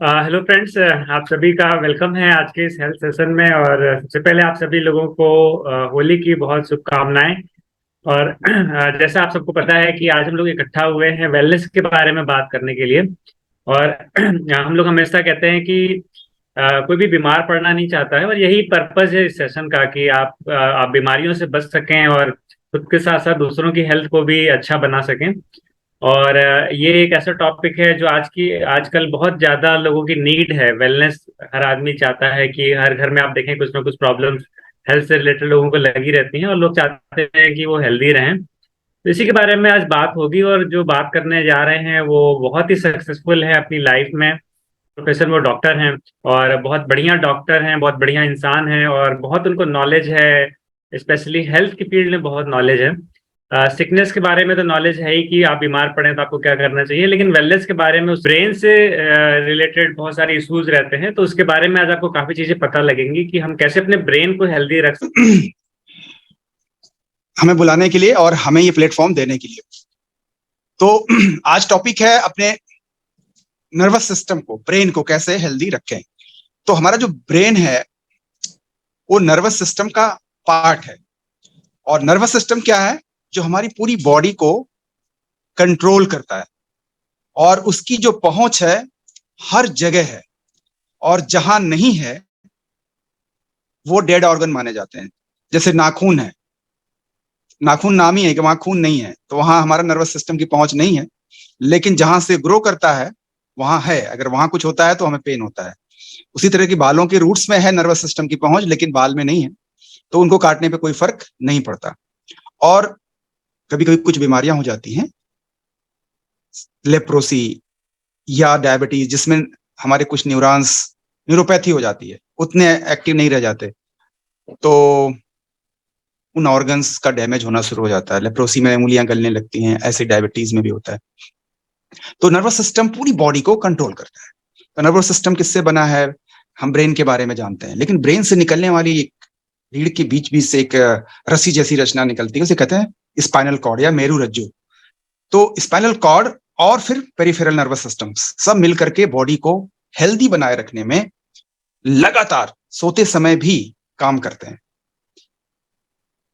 Hello friends. आप सभी का वेलकम है आज के इस हेल्थ सेशन में। और सबसे पहले आप सभी लोगों को होली की बहुत शुभकामनाएं। और जैसा आप सबको पता है कि आज हम लोग इकट्ठा हुए हैं वेलनेस के बारे में बात करने के लिए। और हम लोग हमेशा कहते हैं कि कोई भी बीमार पड़ना नहीं चाहता है, और यही पर्पस है इस सेशन का कि आप बीमारियों से बच सकें और खुद के साथ साथ दूसरों की हेल्थ को भी अच्छा बना सकें। और ये एक ऐसा टॉपिक है जो आजकल बहुत ज्यादा लोगों की नीड है। वेलनेस हर आदमी चाहता है कि हर घर में आप देखें कुछ ना कुछ प्रॉब्लम्स हेल्थ से रिलेटेड लोगों को लगी रहती हैं, और लोग चाहते हैं कि वो हेल्दी रहें। तो इसी के बारे में आज बात होगी, और जो बात करने जा रहे हैं वो बहुत ही सक्सेसफुल है अपनी लाइफ में। प्रोफेसर वो डॉक्टर हैं, और बहुत बढ़िया डॉक्टर हैं, बहुत बढ़िया इंसान हैं, और बहुत उनको नॉलेज है। स्पेशली हेल्थ की फील्ड में बहुत नॉलेज है। सिकनेस के बारे में तो नॉलेज है ही कि आप बीमार पड़े तो आपको क्या करना चाहिए, लेकिन वेलनेस के बारे में उस ब्रेन से रिलेटेड बहुत सारे इश्यूज रहते हैं। तो उसके बारे में आज आपको काफी चीजें पता लगेंगी कि हम कैसे अपने ब्रेन को हेल्दी रख हमें बुलाने के लिए और हमें ये प्लेटफॉर्म देने के लिए। तो आज टॉपिक है अपने नर्वस सिस्टम को, ब्रेन को कैसे हेल्दी रखें। तो हमारा जो ब्रेन है वो नर्वस सिस्टम का पार्ट है। और नर्वस सिस्टम क्या है? जो हमारी पूरी बॉडी को कंट्रोल करता है, और उसकी जो पहुंच है हर जगह है, और जहां नहीं है वो डेड ऑर्गन माने जाते हैं। जैसे नाखून है, नाखून नाम ही है कि वहां खून नहीं है, तो वहां हमारा नर्वस सिस्टम की पहुंच नहीं है। लेकिन जहां से ग्रो करता है वहां है, अगर वहां कुछ होता है तो हमें पेन होता है। उसी तरह की बालों के रूट्स में है नर्वस सिस्टम की पहुंच, लेकिन बाल में नहीं है, तो उनको काटने पे कोई फर्क नहीं पड़ता। और कभी कभी कुछ बीमारियां हो जाती हैं, लेप्रोसी या डायबिटीज, जिसमें हमारे कुछ न्यूरॉन्स, न्यूरोपैथी हो जाती है, उतने एक्टिव नहीं रह जाते, तो उन ऑर्गन्स का डैमेज होना शुरू हो जाता है। लेप्रोसी में उंगलियां गलने लगती हैं, ऐसे डायबिटीज में भी होता है। तो नर्वस सिस्टम पूरी बॉडी को कंट्रोल करता है। तो नर्वस सिस्टम किससे बना है? हम ब्रेन के बारे में जानते हैं, लेकिन ब्रेन से निकलने वाली एक रीढ़ के बीच बीच से एक रस्सी जैसी रचना निकलती है, उसे कहते हैं स्पाइनल कॉर्ड या मेरू रज्जु। तो स्पाइनल कॉर्ड और फिर पेरिफेरल नर्वस सिस्टम सब मिलकर के बॉडी को हेल्दी बनाए रखने में लगातार सोते समय भी काम करते हैं।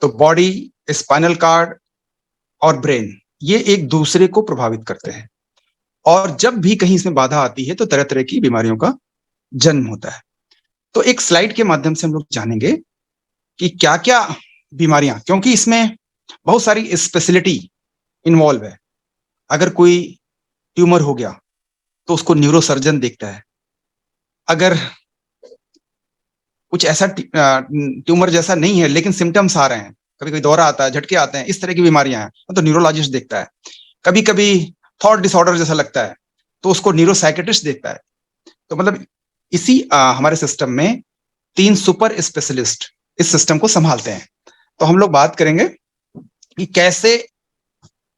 तो बॉडी, स्पाइनल कॉर्ड और ब्रेन, ये एक दूसरे को प्रभावित करते हैं, और जब भी कहीं इसमें बाधा आती है तो तरह तरह की बीमारियों का जन्म होता है। तो एक स्लाइड के माध्यम से हम लोग जानेंगे कि क्या क्या बीमारियां, क्योंकि इसमें बहुत सारी स्पेशलिटी इन्वॉल्व है। अगर कोई ट्यूमर हो गया तो उसको न्यूरोसर्जन देखता है। अगर कुछ ऐसा ट्यूमर जैसा नहीं है लेकिन सिम्टम्स आ रहे हैं, कभी कभी दौरा आता है, झटके आते हैं, इस तरह की बीमारियां हैं, तो न्यूरोलॉजिस्ट देखता है। कभी कभी थॉट डिसऑर्डर जैसा लगता है तो उसको न्यूरोसाइकेट्रिस्ट देखता है। तो मतलब इसी हमारे सिस्टम में 3 सुपर स्पेशलिस्ट इस सिस्टम को संभालते हैं। तो हम लोग बात करेंगे कि कैसे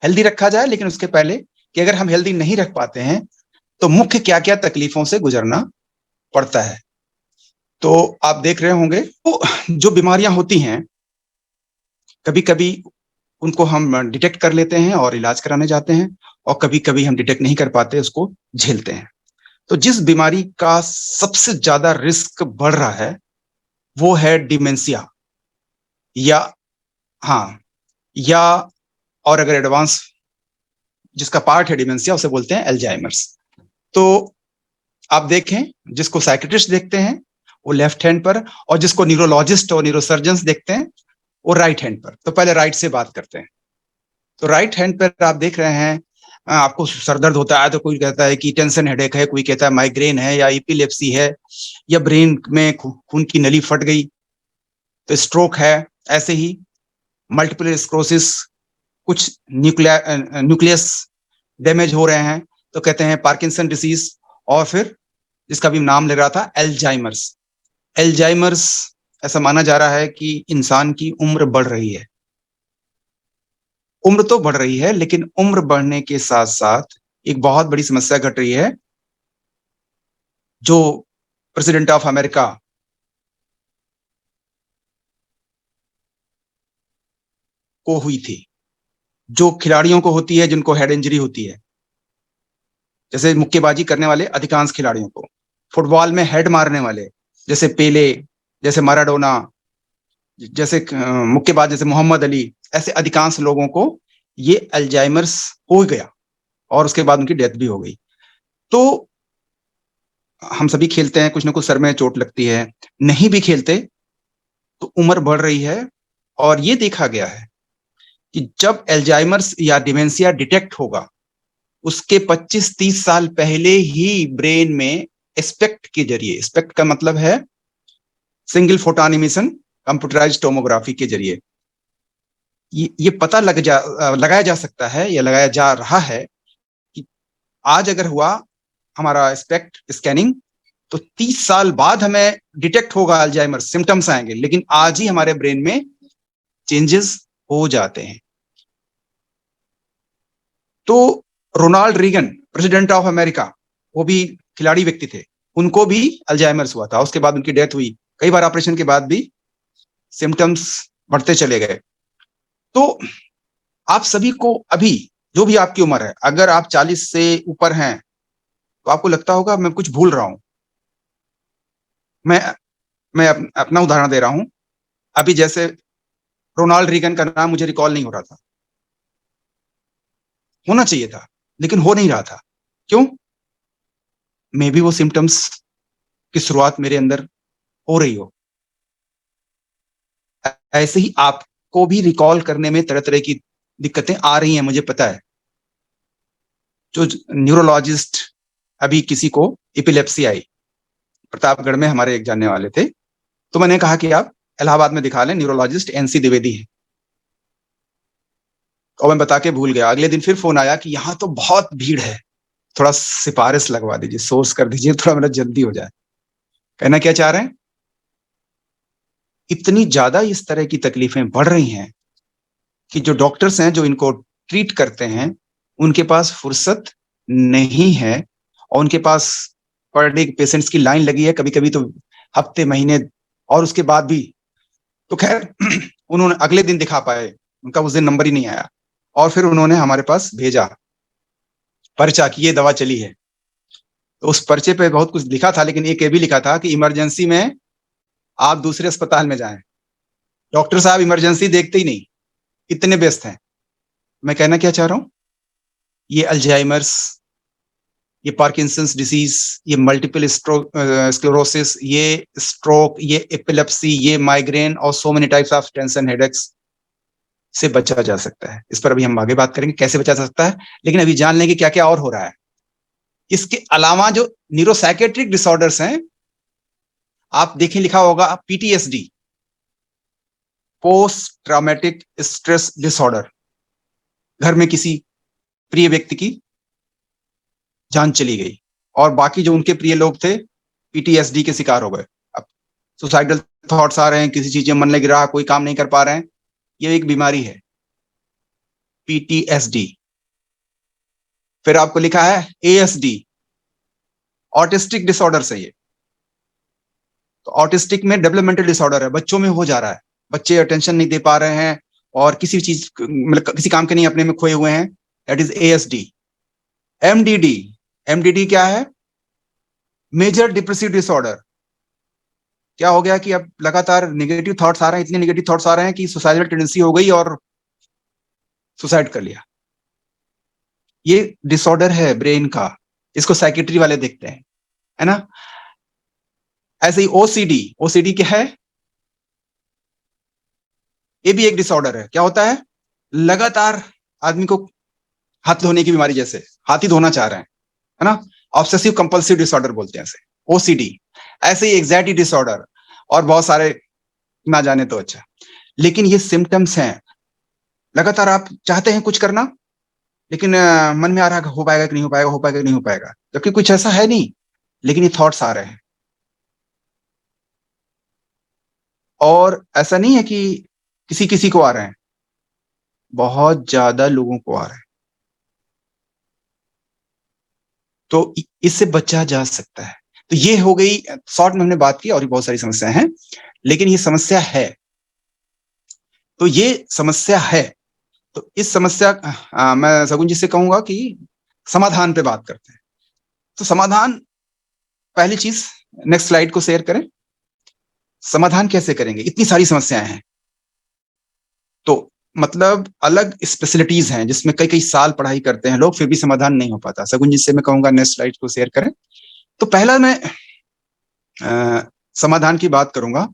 हेल्दी रखा जाए, लेकिन उसके पहले कि अगर हम हेल्दी नहीं रख पाते हैं तो मुख्य क्या क्या तकलीफों से गुजरना पड़ता है। तो आप देख रहे होंगे तो जो बीमारियां होती हैं, कभी कभी उनको हम डिटेक्ट कर लेते हैं और इलाज कराने जाते हैं, और कभी कभी हम डिटेक्ट नहीं कर पाते, उसको झेलते हैं। तो जिस बीमारी का सबसे ज्यादा रिस्क बढ़ रहा है वो है डिमेंशिया, या हाँ, या और अगर एडवांस जिसका पार्ट है डिमेंशिया उसे बोलते हैं एल्जाइमर्स। तो आप देखें, जिसको साइकेट्रिस्ट देखते हैं वो लेफ्ट हैंड पर, और जिसको न्यूरोलॉजिस्ट और न्यूरोसर्जन देखते हैं वो राइट हैंड पर। तो पहले राइट से बात करते हैं। तो राइट हैंड पर आप देख रहे हैं, आपको सर दर्द होता है तो कोई कहता है कि टेंशन हेडेक है, कोई कहता है माइग्रेन है या एपिलेप्सी है, या ब्रेन में खून की नली फट गई तो स्ट्रोक है। ऐसे ही मल्टीपल स्क्लेरोसिस, कुछ न्यूक्लियस डैमेज हो रहे हैं तो कहते हैं पार्किंसन डिसीज, और फिर जिसका भी नाम लग रहा था एल्जाइमर्स। एल्जाइमर्स ऐसा माना जा रहा है कि इंसान की उम्र बढ़ रही है। उम्र तो बढ़ रही है, लेकिन उम्र बढ़ने के साथ साथ एक बहुत बड़ी समस्या घट रही है, जो प्रेसिडेंट ऑफ अमेरिका को हुई थी, जो खिलाड़ियों को होती है जिनको हेड इंजरी होती है, जैसे मुक्केबाजी करने वाले अधिकांश खिलाड़ियों को। फुटबॉल में हेड मारने वाले, जैसे पेले, जैसे माराडोना, जैसे मुक्केबाज जैसे मोहम्मद अली, ऐसे अधिकांश लोगों को ये अल्जाइमर्स हो गया और उसके बाद उनकी डेथ भी हो गई। तो हम सभी खेलते हैं, कुछ ना कुछ सर में चोट लगती है, नहीं भी खेलते तो उम्र बढ़ रही है। और ये देखा गया है कि जब अल्जाइमर्स या डिमेंशिया डिटेक्ट होगा, उसके 25-30 साल पहले ही ब्रेन में स्पेक्ट के जरिए, स्पेक्ट का मतलब है single photon emission computerised tomography के जरिए ये पता लगाया जा सकता है या लगाया जा रहा है कि आज अगर हुआ हमारा स्पेक्ट स्कैनिंग तो 30 साल बाद हमें डिटेक्ट होगा अल्जाइमर, सिम्टम्स आएंगे, लेकिन आज ही हमारे ब्रेन में चेंजेस हो जाते हैं। तो Ronald Reagan, president of America, वो भी खिलाड़ी व्यक्ति थे, उनको भी अल्जाइमर्स हुआ था, उसके बाद उनकी डेथ हुई। कई बार ऑपरेशन के बाद भी सिम्टम्स बढ़ते चले गए। तो आप सभी को अभी, जो भी आपकी उम्र है, अगर आप 40 से ऊपर हैं तो आपको लगता होगा मैं कुछ भूल रहा हूं। मैं अपना उदाहरण दे रहा हूं। अभी जैसे रोनाल्ड रीगन का नाम मुझे रिकॉल नहीं हो रहा था, होना चाहिए था, लेकिन हो नहीं रहा था। क्यों? मे बी वो सिम्टम्स की शुरुआत मेरे अंदर हो रही हो। ऐसे ही आपको भी रिकॉल करने में तरह तरह की दिक्कतें आ रही हैं, मुझे पता है। जो न्यूरोलॉजिस्ट, अभी किसी को एपिलेप्सी आई, प्रतापगढ़ में हमारे एक जानने वाले थे, तो मैंने कहा कि आप इलाहाबाद में दिखा लें, न्यूरोलॉजिस्ट एनसी द्विवेदी है। और मैं बता के भूल गया। अगले दिन फिर फोन आया कि यहाँ तो बहुत भीड़ है, थोड़ा सिफारिश लगवा दीजिए, सोर्स कर दीजिए, थोड़ा मेरा जल्दी हो जाए। कहना क्या चाह रहे हैं? इतनी ज्यादा इस तरह की तकलीफें बढ़ रही हैं कि जो डॉक्टर्स हैं जो इनको ट्रीट करते हैं, उनके पास फुर्सत नहीं है। और उनके पास पर डे पेशेंट्स की लाइन लगी है, कभी कभी तो हफ्ते, महीने, और उसके बाद भी। तो खैर उन्होंने अगले दिन दिखा पाए, उनका उस दिन नंबर ही नहीं आया, और फिर उन्होंने हमारे पास भेजा पर्चा कि ये दवा चली है। तो उस पर्चे पे बहुत कुछ लिखा था, लेकिन एक ये भी लिखा था कि इमरजेंसी में आप दूसरे अस्पताल में जाएं, डॉक्टर साहब इमरजेंसी देखते ही नहीं, इतने व्यस्त हैं। मैं कहना क्या चाह रहा हूं, ये अल्जाइमर्स, ये पार्किंसंस डिसीज, ये मल्टीपल स्क्लेरोसिस, ये स्ट्रोक, ये एपिलेप्सी, ये माइग्रेन और so many types of tension headaches से बचा जा सकता है। इस पर अभी हम आगे बात करेंगे कैसे बचा जा सकता है, लेकिन अभी जान लेंगे क्या क्या और हो रहा है। इसके अलावा जो न्यूरोसाइकेट्रिक डिसऑर्डर्स हैं, आप देखें लिखा होगा PTSD, post traumatic stress disorder. घर में किसी प्रिय व्यक्ति की जान चली गई और बाकी जो उनके प्रिय लोग थे पीटीएसडी के शिकार हो गए। अब सुसाइडल थॉट्स आ रहे हैं, किसी चीज में मन लग रहा, कोई काम नहीं कर पा रहे हैं, ये एक बीमारी है, पीटीएसडी। फिर आपको लिखा है एएसडी, ऑटिस्टिक डिसऑर्डर से ये। तो ऑटिस्टिक में डेवलपमेंटल डिसऑर्डर है, बच्चों में हो जा रहा है, बच्चे अटेंशन नहीं दे पा रहे हैं और किसी चीज मतलब किसी काम के नहीं अपने में खोए हुए हैं, that is ASD. MDD, MDD क्या है? Major depressive disorder. क्या हो गया कि अब लगातार नेगेटिव थॉट्स आ रहे हैं, इतने नेगेटिव थॉट्स आ रहे हैं कि सुसाइडल टेंडेंसी हो गई और सुसाइड कर लिया। ये डिसऑर्डर है ब्रेन का, इसको साइकेट्री वाले देखते हैं, है ना। ऐसे ही ओसीडी, ओसीडी क्या है? ये भी एक डिसऑर्डर है। क्या होता है? लगातार आदमी को हाथ धोने की बीमारी, जैसे हाथ ही धोना चाह रहे हैं, है ना। ऑब्सेसिव कंपल्सिव डिसऑर्डर बोलते हैं इसे, ओसीडी। ऐसे ही एंग्जायटी डिसऑर्डर और बहुत सारे, ना जाने तो अच्छा। लेकिन ये सिम्टम्स हैं, लगातार आप चाहते हैं कुछ करना, लेकिन मन में आ रहा है हो पाएगा कि नहीं हो पाएगा, हो पाएगा कि नहीं हो पाएगा, जबकि कुछ ऐसा है नहीं, लेकिन ये थॉट्स आ रहे हैं। और ऐसा नहीं है कि किसी किसी को आ रहे हैं, बहुत ज्यादा लोगों को आ रहे हैं। तो इससे बचा जा सकता है। तो ये हो गई शॉर्ट में हमने बात की, और भी बहुत सारी समस्याएं हैं, लेकिन ये समस्या है। तो ये समस्या है, तो इस समस्या मैं सगुन जी से कहूंगा कि समाधान पे बात करते हैं। तो समाधान पहली चीज, नेक्स्ट स्लाइड को शेयर करें। समाधान कैसे करेंगे, इतनी सारी समस्याएं हैं, तो मतलब अलग स्पेशलिटीज हैं जिसमें कई कई साल पढ़ाई करते हैं लोग, फिर भी समाधान नहीं हो पाता। सगुन जी से मैं कहूंगा नेक्स्ट स्लाइड को शेयर करें। तो पहला मैं समाधान की बात करूंगा।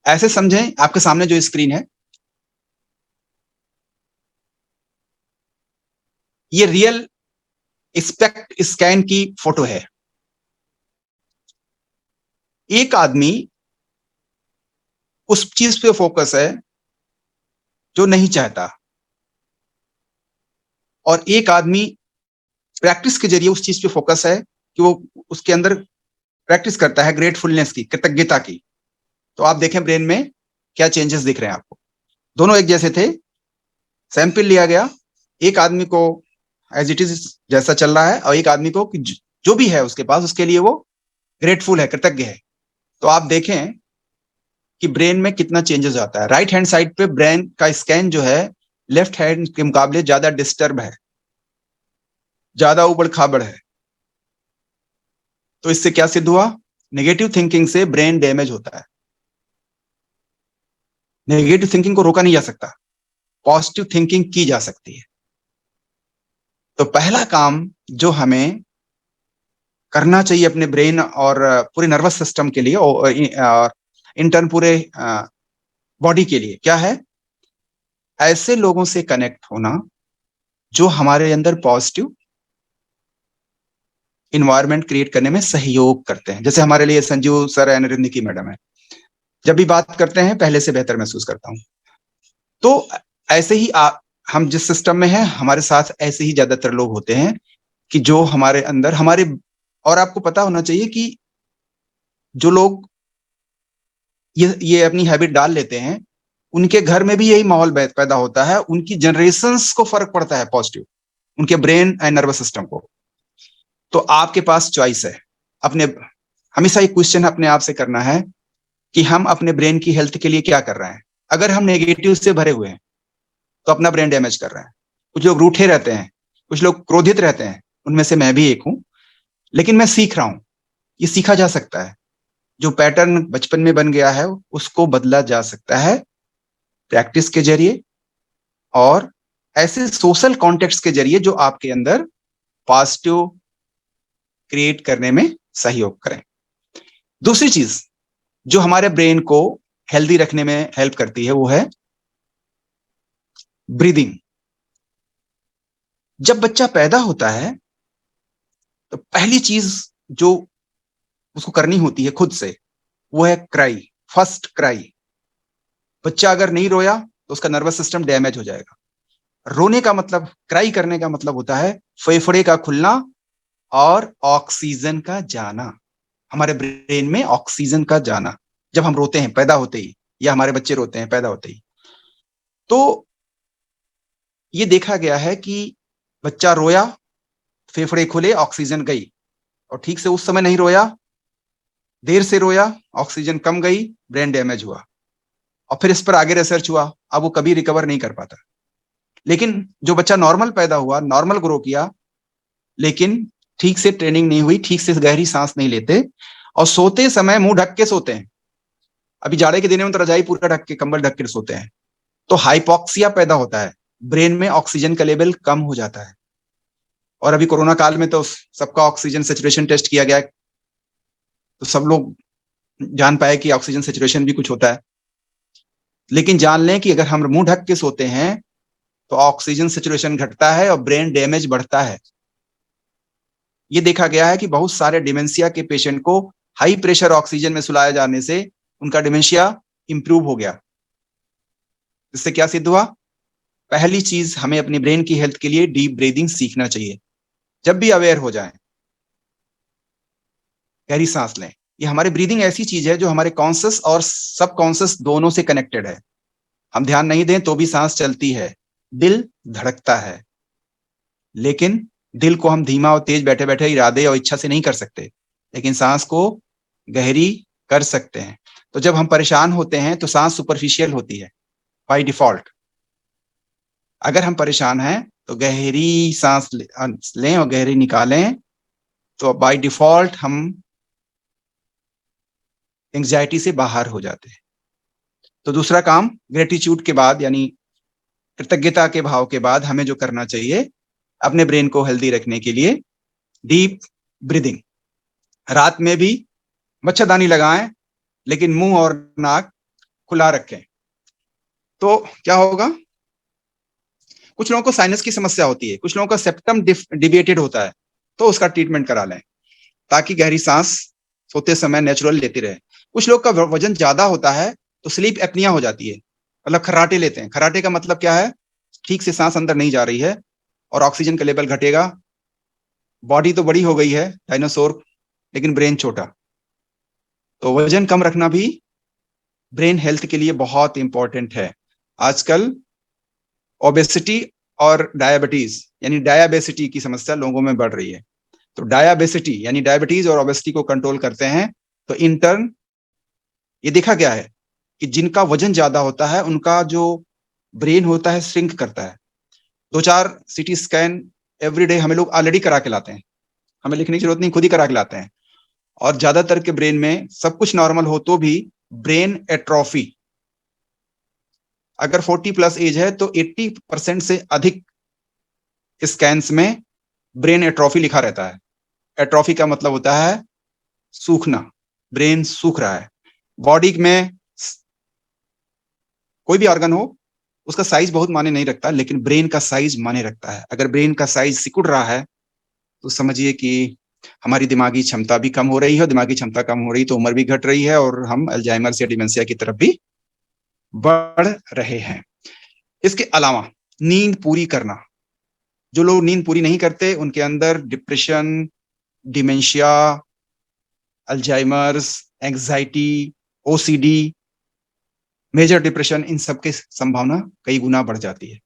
ऐसे समझें, आपके सामने जो स्क्रीन है ये रियल स्पेक्ट स्कैन की फोटो है। एक आदमी उस चीज पे फोकस है जो नहीं चाहता, और एक आदमी प्रैक्टिस के जरिए उस चीज पे फोकस है कि वो उसके अंदर प्रैक्टिस करता है ग्रेटफुलनेस की, कृतज्ञता की। तो आप देखें ब्रेन में क्या चेंजेस दिख रहे हैं आपको। दोनों एक जैसे थे, सैंपल लिया गया, एक आदमी को एज इट इज जैसा चल रहा है, और एक आदमी को जो भी है उसके पास उसके लिए वो ग्रेटफुल है, कृतज्ञ है। तो आप देखें कि ब्रेन में कितना चेंजेस आता है। राइट हैंड साइड पे ब्रेन का स्कैन जो है लेफ्ट हैंड के मुकाबले ज्यादा डिस्टर्ब है, ज्यादा उबड़ खाबड़ है। तो इससे क्या सिद्ध हुआ, नेगेटिव थिंकिंग से ब्रेन डैमेज होता है। नेगेटिव थिंकिंग को रोका नहीं जा सकता, पॉजिटिव थिंकिंग की जा सकती है। तो पहला काम जो हमें करना चाहिए अपने ब्रेन और पूरे नर्वस सिस्टम के लिए और इंटर्न पूरे बॉडी के लिए क्या है, ऐसे लोगों से कनेक्ट होना जो हमारे अंदर पॉजिटिव इन्वायरमेंट क्रिएट करने में सहयोग करते हैं। जैसे हमारे लिए संजीव सर एंड रिंदिकी मैडम है, जब भी बात करते हैं पहले से बेहतर महसूस करता हूं। तो ऐसे ही हम जिस सिस्टम में हैं हमारे साथ ऐसे ही ज्यादातर लोग होते हैं कि जो हमारे अंदर हमारे, और आपको पता होना चाहिए कि जो लोग ये अपनी हैबिट डाल लेते हैं उनके घर में भी यही माहौल पैदा होता है, उनकी जनरेशंस को फर्क पड़ता है पॉजिटिव, उनके ब्रेन एंड नर्वस सिस्टम को। तो आपके पास चॉइस है। अपने हमेशा एक क्वेश्चन अपने आप से करना है कि हम अपने ब्रेन की हेल्थ के लिए क्या कर रहे हैं। अगर हम नेगेटिव से भरे हुए हैं तो अपना ब्रेन डैमेज कर रहे हैं। कुछ लोग रूठे रहते हैं, कुछ लोग क्रोधित रहते हैं, उनमें से मैं भी एक हूं, लेकिन मैं सीख रहा हूं, ये सीखा जा सकता है। जो पैटर्न बचपन में बन गया है उसको बदला जा सकता है प्रैक्टिस के जरिए और ऐसे सोशल कॉन्टेक्स्ट के जरिए जो आपके अंदर पॉजिटिव क्रिएट करने में सहयोग करें। दूसरी चीज जो हमारे ब्रेन को हेल्दी रखने में हेल्प करती है वो है ब्रीदिंग। जब बच्चा पैदा होता है तो पहली चीज जो उसको करनी होती है खुद से वो है क्राई, फर्स्ट क्राई। बच्चा अगर नहीं रोया तो उसका नर्वस सिस्टम डैमेज हो जाएगा। रोने का मतलब, क्राई करने का मतलब होता है फेफड़े का खुलना और ऑक्सीजन का जाना, हमारे ब्रेन में ऑक्सीजन का जाना जब हम रोते हैं पैदा होते ही, या हमारे बच्चे रोते हैं पैदा होते ही। तो ये देखा गया है कि बच्चा रोया, फेफड़े खुले, ऑक्सीजन गई, और ठीक से उस समय नहीं रोया, देर से रोया, ऑक्सीजन कम गई, ब्रेन डैमेज हुआ। और फिर इस पर आगे रिसर्च हुआ, अब वो कभी रिकवर नहीं कर पाता। लेकिन जो बच्चा नॉर्मल पैदा हुआ, नॉर्मल ग्रो किया, लेकिन ठीक से ट्रेनिंग नहीं हुई, ठीक से गहरी सांस नहीं लेते और सोते समय मुंह ढक के सोते हैं। अभी जाड़े के दिनों में तो रजाई पूरा ढक के, कंबल ढक के सोते हैं, तो हाइपॉक्सिया पैदा होता है, ब्रेन में ऑक्सीजन का लेवल कम हो जाता है। और अभी कोरोना काल में तो सबका ऑक्सीजन सेचुरेशन टेस्ट किया गया, तो सब लोग जान पाए कि ऑक्सीजन सेचुरेशन भी कुछ होता है। लेकिन जान लें कि अगर हम मुंह ढक के सोते हैं तो ऑक्सीजन सेचुरेशन घटता है और ब्रेन डैमेज बढ़ता है। ये देखा गया है कि बहुत सारे डिमेंशिया के पेशेंट को हाई प्रेशर ऑक्सीजन में सुलाया जाने से उनका डिमेंशिया इंप्रूव हो गया। इससे क्या सिद्ध हुआ, पहली चीज हमें अपनी ब्रेन की हेल्थ के लिए डीप ब्रीदिंग सीखना चाहिए। जब भी अवेयर हो जाएं, गहरी सांस लें। ये हमारी ब्रीदिंग ऐसी चीज है जो हमारे कॉन्शियस और सबकॉन्शियस दोनों से कनेक्टेड है। हम ध्यान नहीं दें तो भी सांस चलती है, दिल धड़कता है, लेकिन दिल को हम धीमा और तेज बैठे बैठे इरादे और इच्छा से नहीं कर सकते, लेकिन सांस को गहरी कर सकते हैं। तो जब हम परेशान होते हैं तो सांस सुपरफिशियल होती है बाय डिफॉल्ट। अगर हम परेशान हैं तो गहरी सांस लें और गहरी निकालें, तो बाय डिफॉल्ट हम एंग्जाइटी से बाहर हो जाते हैं। तो दूसरा काम ग्रेटिट्यूड के बाद, यानी कृतज्ञता के भाव के बाद, हमें जो करना चाहिए अपने ब्रेन को हेल्दी रखने के लिए, डीप ब्रीदिंग। रात में भी मच्छरदानी लगाएं, लेकिन मुंह और नाक खुला रखें। तो क्या होगा, कुछ लोगों को साइनस की समस्या होती है, कुछ लोगों का सेप्टम डिविएटेड होता है, तो उसका ट्रीटमेंट करा लें ताकि गहरी सांस सोते समय नेचुरल लेते रहे। कुछ लोग का वजन ज्यादा होता है तो स्लीप एपनिया हो जाती है, मतलब खर्राटे लेते हैं। खर्राटे का मतलब क्या है, ठीक से सांस अंदर नहीं जा रही है और ऑक्सीजन का लेवल घटेगा। बॉडी तो बड़ी हो गई है डायनासोर, लेकिन ब्रेन छोटा। तो वजन कम रखना भी ब्रेन हेल्थ के लिए बहुत इंपॉर्टेंट है। आजकल ओबेसिटी और डायबिटीज यानी डायबिसिटी की समस्या लोगों में बढ़ रही है। तो डायबिसिटी यानी डायबिटीज और ओबेसिटी को कंट्रोल करते हैं तो इंटर्न ये देखा गया है कि जिनका वजन ज्यादा होता है उनका जो ब्रेन होता है श्रिंक करता है। 2-4 सीटी स्कैन एवरीडे हमें लोग ऑलरेडी करा के लाते हैं, हमें लिखने की जरूरत नहीं, खुद ही करा के लाते हैं। और ज्यादातर के ब्रेन में सब कुछ नॉर्मल हो तो भी ब्रेन एट्रोफी, अगर 40+ एज है तो 80% से अधिक स्कैन्स में ब्रेन एट्रोफी लिखा रहता है। एट्रोफी का मतलब होता है सूखना, ब्रेन सूख रहा है। बॉडी में कोई भी ऑर्गन हो उसका साइज बहुत मायने नहीं रखता, लेकिन ब्रेन का साइज मायने रखता है। अगर ब्रेन का साइज सिकुड़ रहा है तो समझिए कि हमारी दिमागी क्षमता भी कम हो रही है, और दिमागी क्षमता कम हो रही तो उम्र भी घट रही है और हम अल्जाइमर या डिमेंशिया की तरफ भी बढ़ रहे हैं। इसके अलावा नींद पूरी करना, जो लोग नींद पूरी नहीं करते उनके अंदर depression, dementia, Alzheimer's, anxiety, OCD, major depression, इन सब की संभावना कई गुना बढ़ जाती है।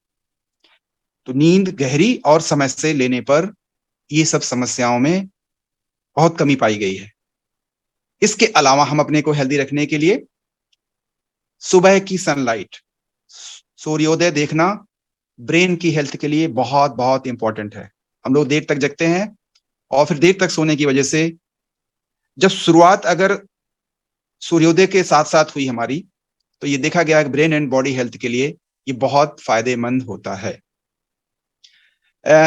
तो नींद गहरी और समय से लेने पर ये सब समस्याओं में बहुत कमी पाई गई है। इसके अलावा हम अपने को हेल्दी रखने के लिए सुबह की सनलाइट, सूर्योदय देखना ब्रेन की हेल्थ के लिए बहुत बहुत इंपॉर्टेंट है। हम लोग देर तक जगते हैं और फिर देर तक सोने की वजह से जब शुरुआत अगर सूर्योदय के साथ साथ हुई हमारी, तो ये देखा गया कि ब्रेन एंड बॉडी हेल्थ के लिए ये बहुत फायदेमंद होता है।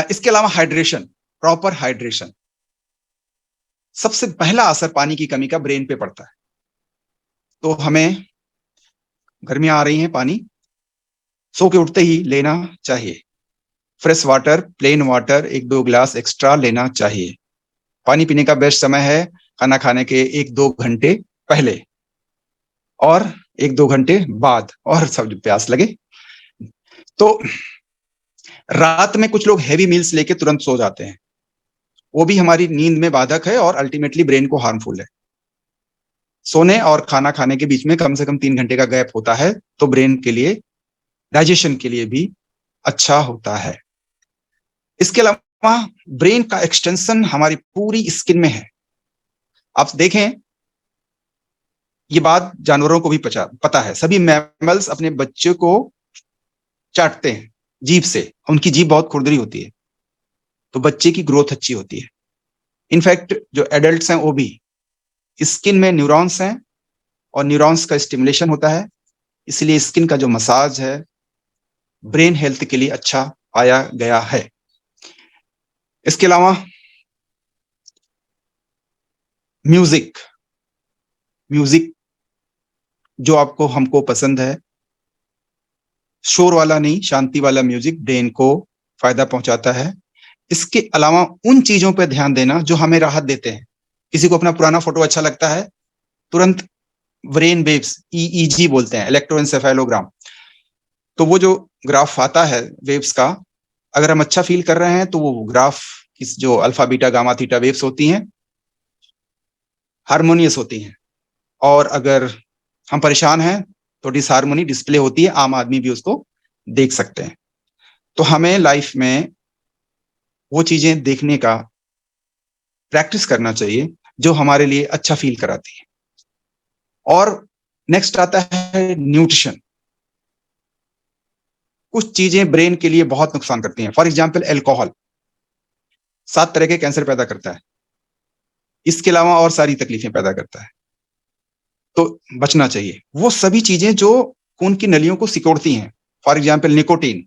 इसके अलावा हाइड्रेशन, प्रॉपर हाइड्रेशन, सबसे पहला असर पानी की कमी का ब्रेन पे पड़ता है। तो हमें, गर्मियां आ रही हैं, पानी सो के उठते ही लेना चाहिए। फ्रेश वाटर, प्लेन वाटर 1-2 गिलास एक्स्ट्रा लेना चाहिए। पानी पीने का बेस्ट समय है खाना खाने के 1-2 घंटे पहले और 1-2 घंटे बाद, और सब प्यास लगे तो। रात में कुछ लोग हैवी मील्स लेके तुरंत सो जाते हैं, वो भी हमारी नींद में बाधक है और अल्टीमेटली ब्रेन को हार्मफुल है। सोने और खाना खाने के बीच में कम से कम 3 घंटे का गैप होता है, तो ब्रेन के लिए, डाइजेशन के लिए भी अच्छा होता है। इसके अलावा ब्रेन का एक्सटेंशन हमारी पूरी स्किन में है। आप देखें, ये बात जानवरों को भी पता है। सभी मैमल्स अपने बच्चे को चाटते हैं जीभ से, उनकी जीभ बहुत खुरदरी होती है, तो बच्चे की ग्रोथ अच्छी होती है। इनफैक्ट जो एडल्ट्स हैं वो भी, स्किन में न्यूरॉन्स हैं और न्यूरॉन्स का स्टिमुलेशन होता है, इसलिए स्किन का जो मसाज है ब्रेन हेल्थ के लिए अच्छा पाया गया है। इसके अलावा म्यूजिक, म्यूजिक जो आपको हमको पसंद है, शोर वाला नहीं, शांति वाला म्यूजिक ब्रेन को फायदा पहुंचाता है। इसके अलावा उन चीजों पर ध्यान देना जो हमें राहत देते हैं। किसी को अपना पुराना फोटो अच्छा लगता है, तुरंत ब्रेन वेव्स, ईईजी बोलते हैं, इलेक्ट्रोएन्सेफेलोग्राम, तो वो जो ग्राफ आता है वेव्स का, अगर हम अच्छा फील कर रहे हैं तो वो ग्राफ इस जो alpha beta gamma theta waves होती हैं हारमोनियस होती हैं, और अगर हम परेशान हैं तो डिसहारमोनी डिस्प्ले होती है, आम आदमी भी उसको देख सकते हैं। तो हमें लाइफ में वो चीजें देखने का प्रैक्टिस करना चाहिए जो हमारे लिए अच्छा फील कराती है। और नेक्स्ट आता है न्यूट्रिशन। कुछ चीजें ब्रेन के लिए बहुत नुकसान करती हैं। फॉर एग्जाम्पल एल्कोहल 7 तरह के कैंसर पैदा करता है, इसके अलावा और सारी तकलीफें पैदा करता है। तो बचना चाहिए। वो सभी चीजें जो खून की नलियों को सिकोड़ती हैं, फॉर एग्जाम्पल निकोटीन,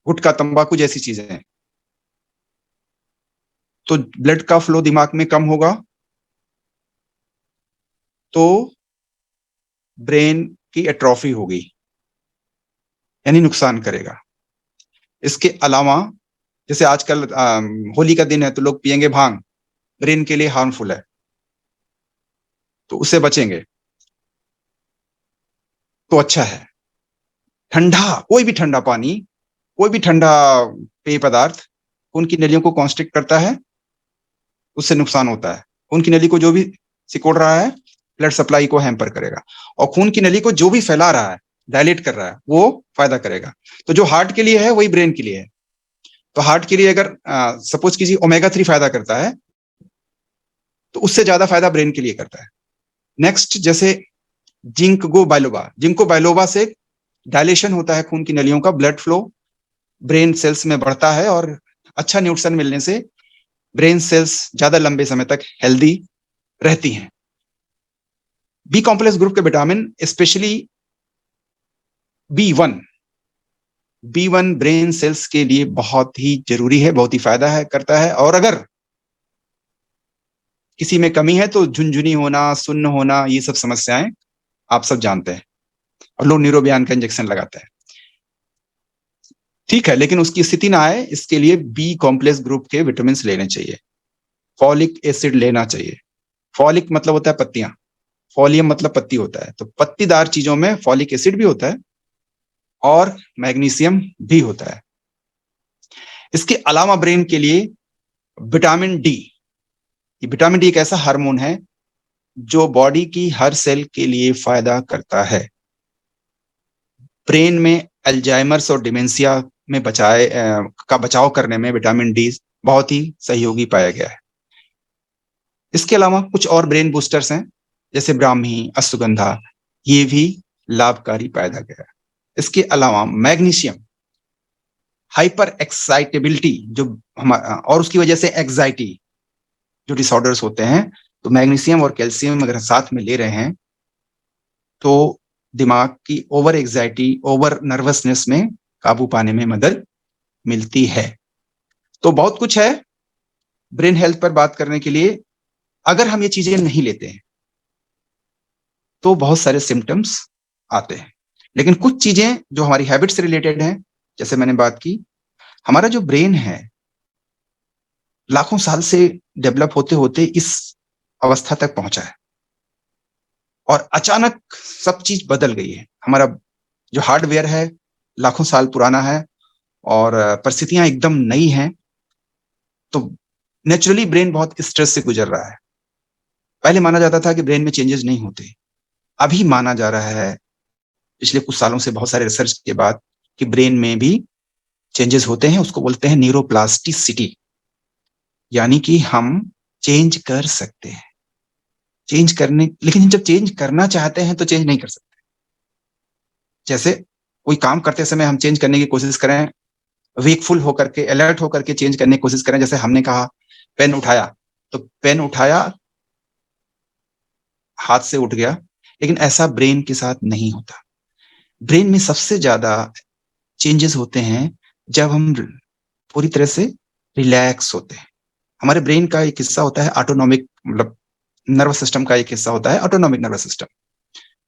गुटखा, तंबाकू जैसी चीजें हैं, तो ब्लड का फ्लो दिमाग में कम होगा तो ब्रेन की एट्रोफी होगी, यानी नुकसान करेगा। इसके अलावा जैसे आजकल होली का दिन है तो लोग पियेंगे भांग, ब्रेन के लिए हार्मफुल है, तो उससे बचेंगे तो अच्छा है। ठंडा, कोई भी ठंडा पानी, कोई भी ठंडा पेय पदार्थ खून की नलियों को कॉन्स्ट्रिक्ट करता है, उससे नुकसान होता है। खून की नली को जो भी सिकोड़ रहा है, ब्लड सप्लाई को हैम्पर करेगा, और खून की नली को जो भी फैला रहा है, डायलेट कर रहा है, वो फायदा करेगा। तो जो हार्ट के लिए है वही ब्रेन के लिए है। तो हार्ट के लिए अगर सपोज कीजिए ओमेगा 3 फायदा करता है, तो उससे ज्यादा फायदा ब्रेन के लिए करता है। नेक्स्ट, जैसे जिंको बाइलोबा, जिंको बाइलोबा से डायलेशन होता है खून की नलियों का, ब्लड फ्लो ब्रेन सेल्स में बढ़ता है, और अच्छा न्यूट्रिशन मिलने से ब्रेन सेल्स ज्यादा लंबे समय तक हेल्दी रहती हैं। बी कॉम्प्लेक्स ग्रुप के vitamin, specially B1, B1 brain cells के लिए बहुत ही जरूरी है, बहुत ही फायदा है करता है। और अगर किसी में कमी है तो झुनझुनी होना, सुन्न होना, ये सब समस्याएं आप सब जानते हैं, और लोग न्यूरोबियान का इंजेक्शन लगाते हैं। ठीक है, लेकिन उसकी स्थिति ना आए इसके लिए बी कॉम्प्लेक्स ग्रुप के विटामिन लेने चाहिए। फॉलिक एसिड लेना चाहिए। फॉलिक मतलब होता है पत्तियां, फॉलियम मतलब पत्ती होता है, तो पत्तीदार चीजों में फॉलिक एसिड भी होता है और मैग्नीशियम भी होता है। इसके अलावा ब्रेन के लिए विटामिन डी, ये विटामिन डी एक ऐसा हार्मोन है जो बॉडी की हर सेल के लिए फायदा करता है। ब्रेन में अल्जाइमर्स और डिमेंशिया में का बचाव करने में विटामिन डी बहुत ही सहयोगी पाया गया है। इसके अलावा कुछ और ब्रेन बूस्टर्स हैं, जैसे ब्राह्मी, अश्वगंधा, ये भी लाभकारी पाया गया है। इसके अलावा मैग्नीशियम, हाइपर एक्साइटेबिलिटी जो और उसकी वजह से एग्जाइटी जो डिसऑर्डर्स होते हैं, तो मैग्नीशियम और कैल्शियम अगर साथ में ले रहे हैं तो दिमाग की ओवर एग्जाइटी, ओवर नर्वसनेस में काबू पाने में मदद मिलती है। तो बहुत कुछ है ब्रेन हेल्थ पर बात करने के लिए। अगर हम ये चीजें नहीं लेते हैं तो बहुत सारे सिम्टम्स आते हैं। लेकिन कुछ चीजें जो हमारी हैबिट से रिलेटेड हैं, जैसे मैंने बात की, हमारा जो ब्रेन है लाखों साल से डेवलप होते होते इस अवस्था तक पहुंचा है, और अचानक सब चीज बदल गई है। हमारा जो हार्डवेयर है लाखों साल पुराना है, और परिस्थितियां एकदम नई हैं, तो नेचुरली ब्रेन बहुत स्ट्रेस से गुजर रहा है। पहले माना जाता था कि ब्रेन में चेंजेस नहीं होते, अभी माना जा रहा है पिछले कुछ सालों से बहुत सारे रिसर्च के बाद कि ब्रेन में भी चेंजेस होते हैं। उसको बोलते हैं न्यूरोप्लास्टिसिटी, यानी कि हम चेंज कर सकते हैं। चेंज करने, लेकिन जब चेंज करना चाहते हैं तो चेंज नहीं कर सकते। जैसे कोई काम करते समय हम चेंज करने की कोशिश करें, वेकफुल होकर के, अलर्ट होकर के चेंज करने की कोशिश करें, जैसे हमने कहा पेन उठाया, तो पेन उठाया, हाथ से उठ गया, लेकिन ऐसा ब्रेन के साथ नहीं होता। ब्रेन में सबसे ज्यादा चेंजेस होते हैं जब हम पूरी तरह से रिलैक्स होते हैं। हमारे ब्रेन का एक हिस्सा होता है ऑटोनॉमिक, मतलब नर्वस सिस्टम का एक हिस्सा होता है ऑटोनॉमिक नर्वस सिस्टम।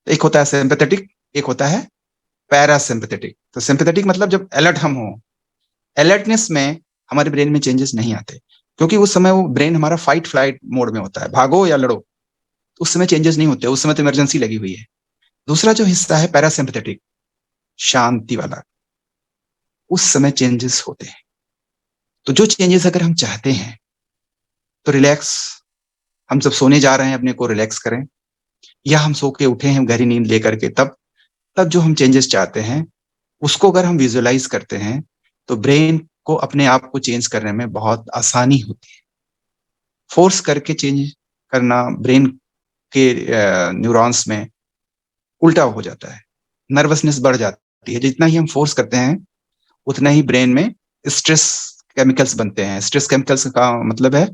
एक होता है सिंपैथेटिक, एक होता है पैरासिम्पैथेटिक। तो सिंपैथेटिक मतलब जब अलर्ट हम हो, अलर्टनेस में हमारे ब्रेन में चेंजेस नहीं आते, क्योंकि उस समय वो ब्रेन हमारा फाइट फ्लाइट मोड में होता है, भागो या लड़ो। उस समय चेंजेस नहीं होते, उस समय तो इमरजेंसी लगी हुई है। दूसरा जो हिस्सा है पैरासिम्पैथेटिक, शांति वाला, उस समय चेंजेस होते हैं। तो जो चेंजेस अगर हम चाहते हैं तो रिलैक्स, हम जब सोने जा रहे हैं अपने को रिलैक्स करें, या हम सो के उठे हैं गहरी नींद लेकर के, तब तब जो हम चेंजेस चाहते हैं उसको अगर हम विजुअलाइज करते हैं तो ब्रेन को अपने आप को चेंज करने में बहुत आसानी होती है। फोर्स करके चेंज करना ब्रेन के न्यूरॉन्स में उल्टा हो जाता है, नर्वसनेस बढ़ जाती है। जितना ही हम फोर्स करते हैं उतना ही ब्रेन में स्ट्रेस केमिकल्स बनते हैं। स्ट्रेस केमिकल्स का मतलब है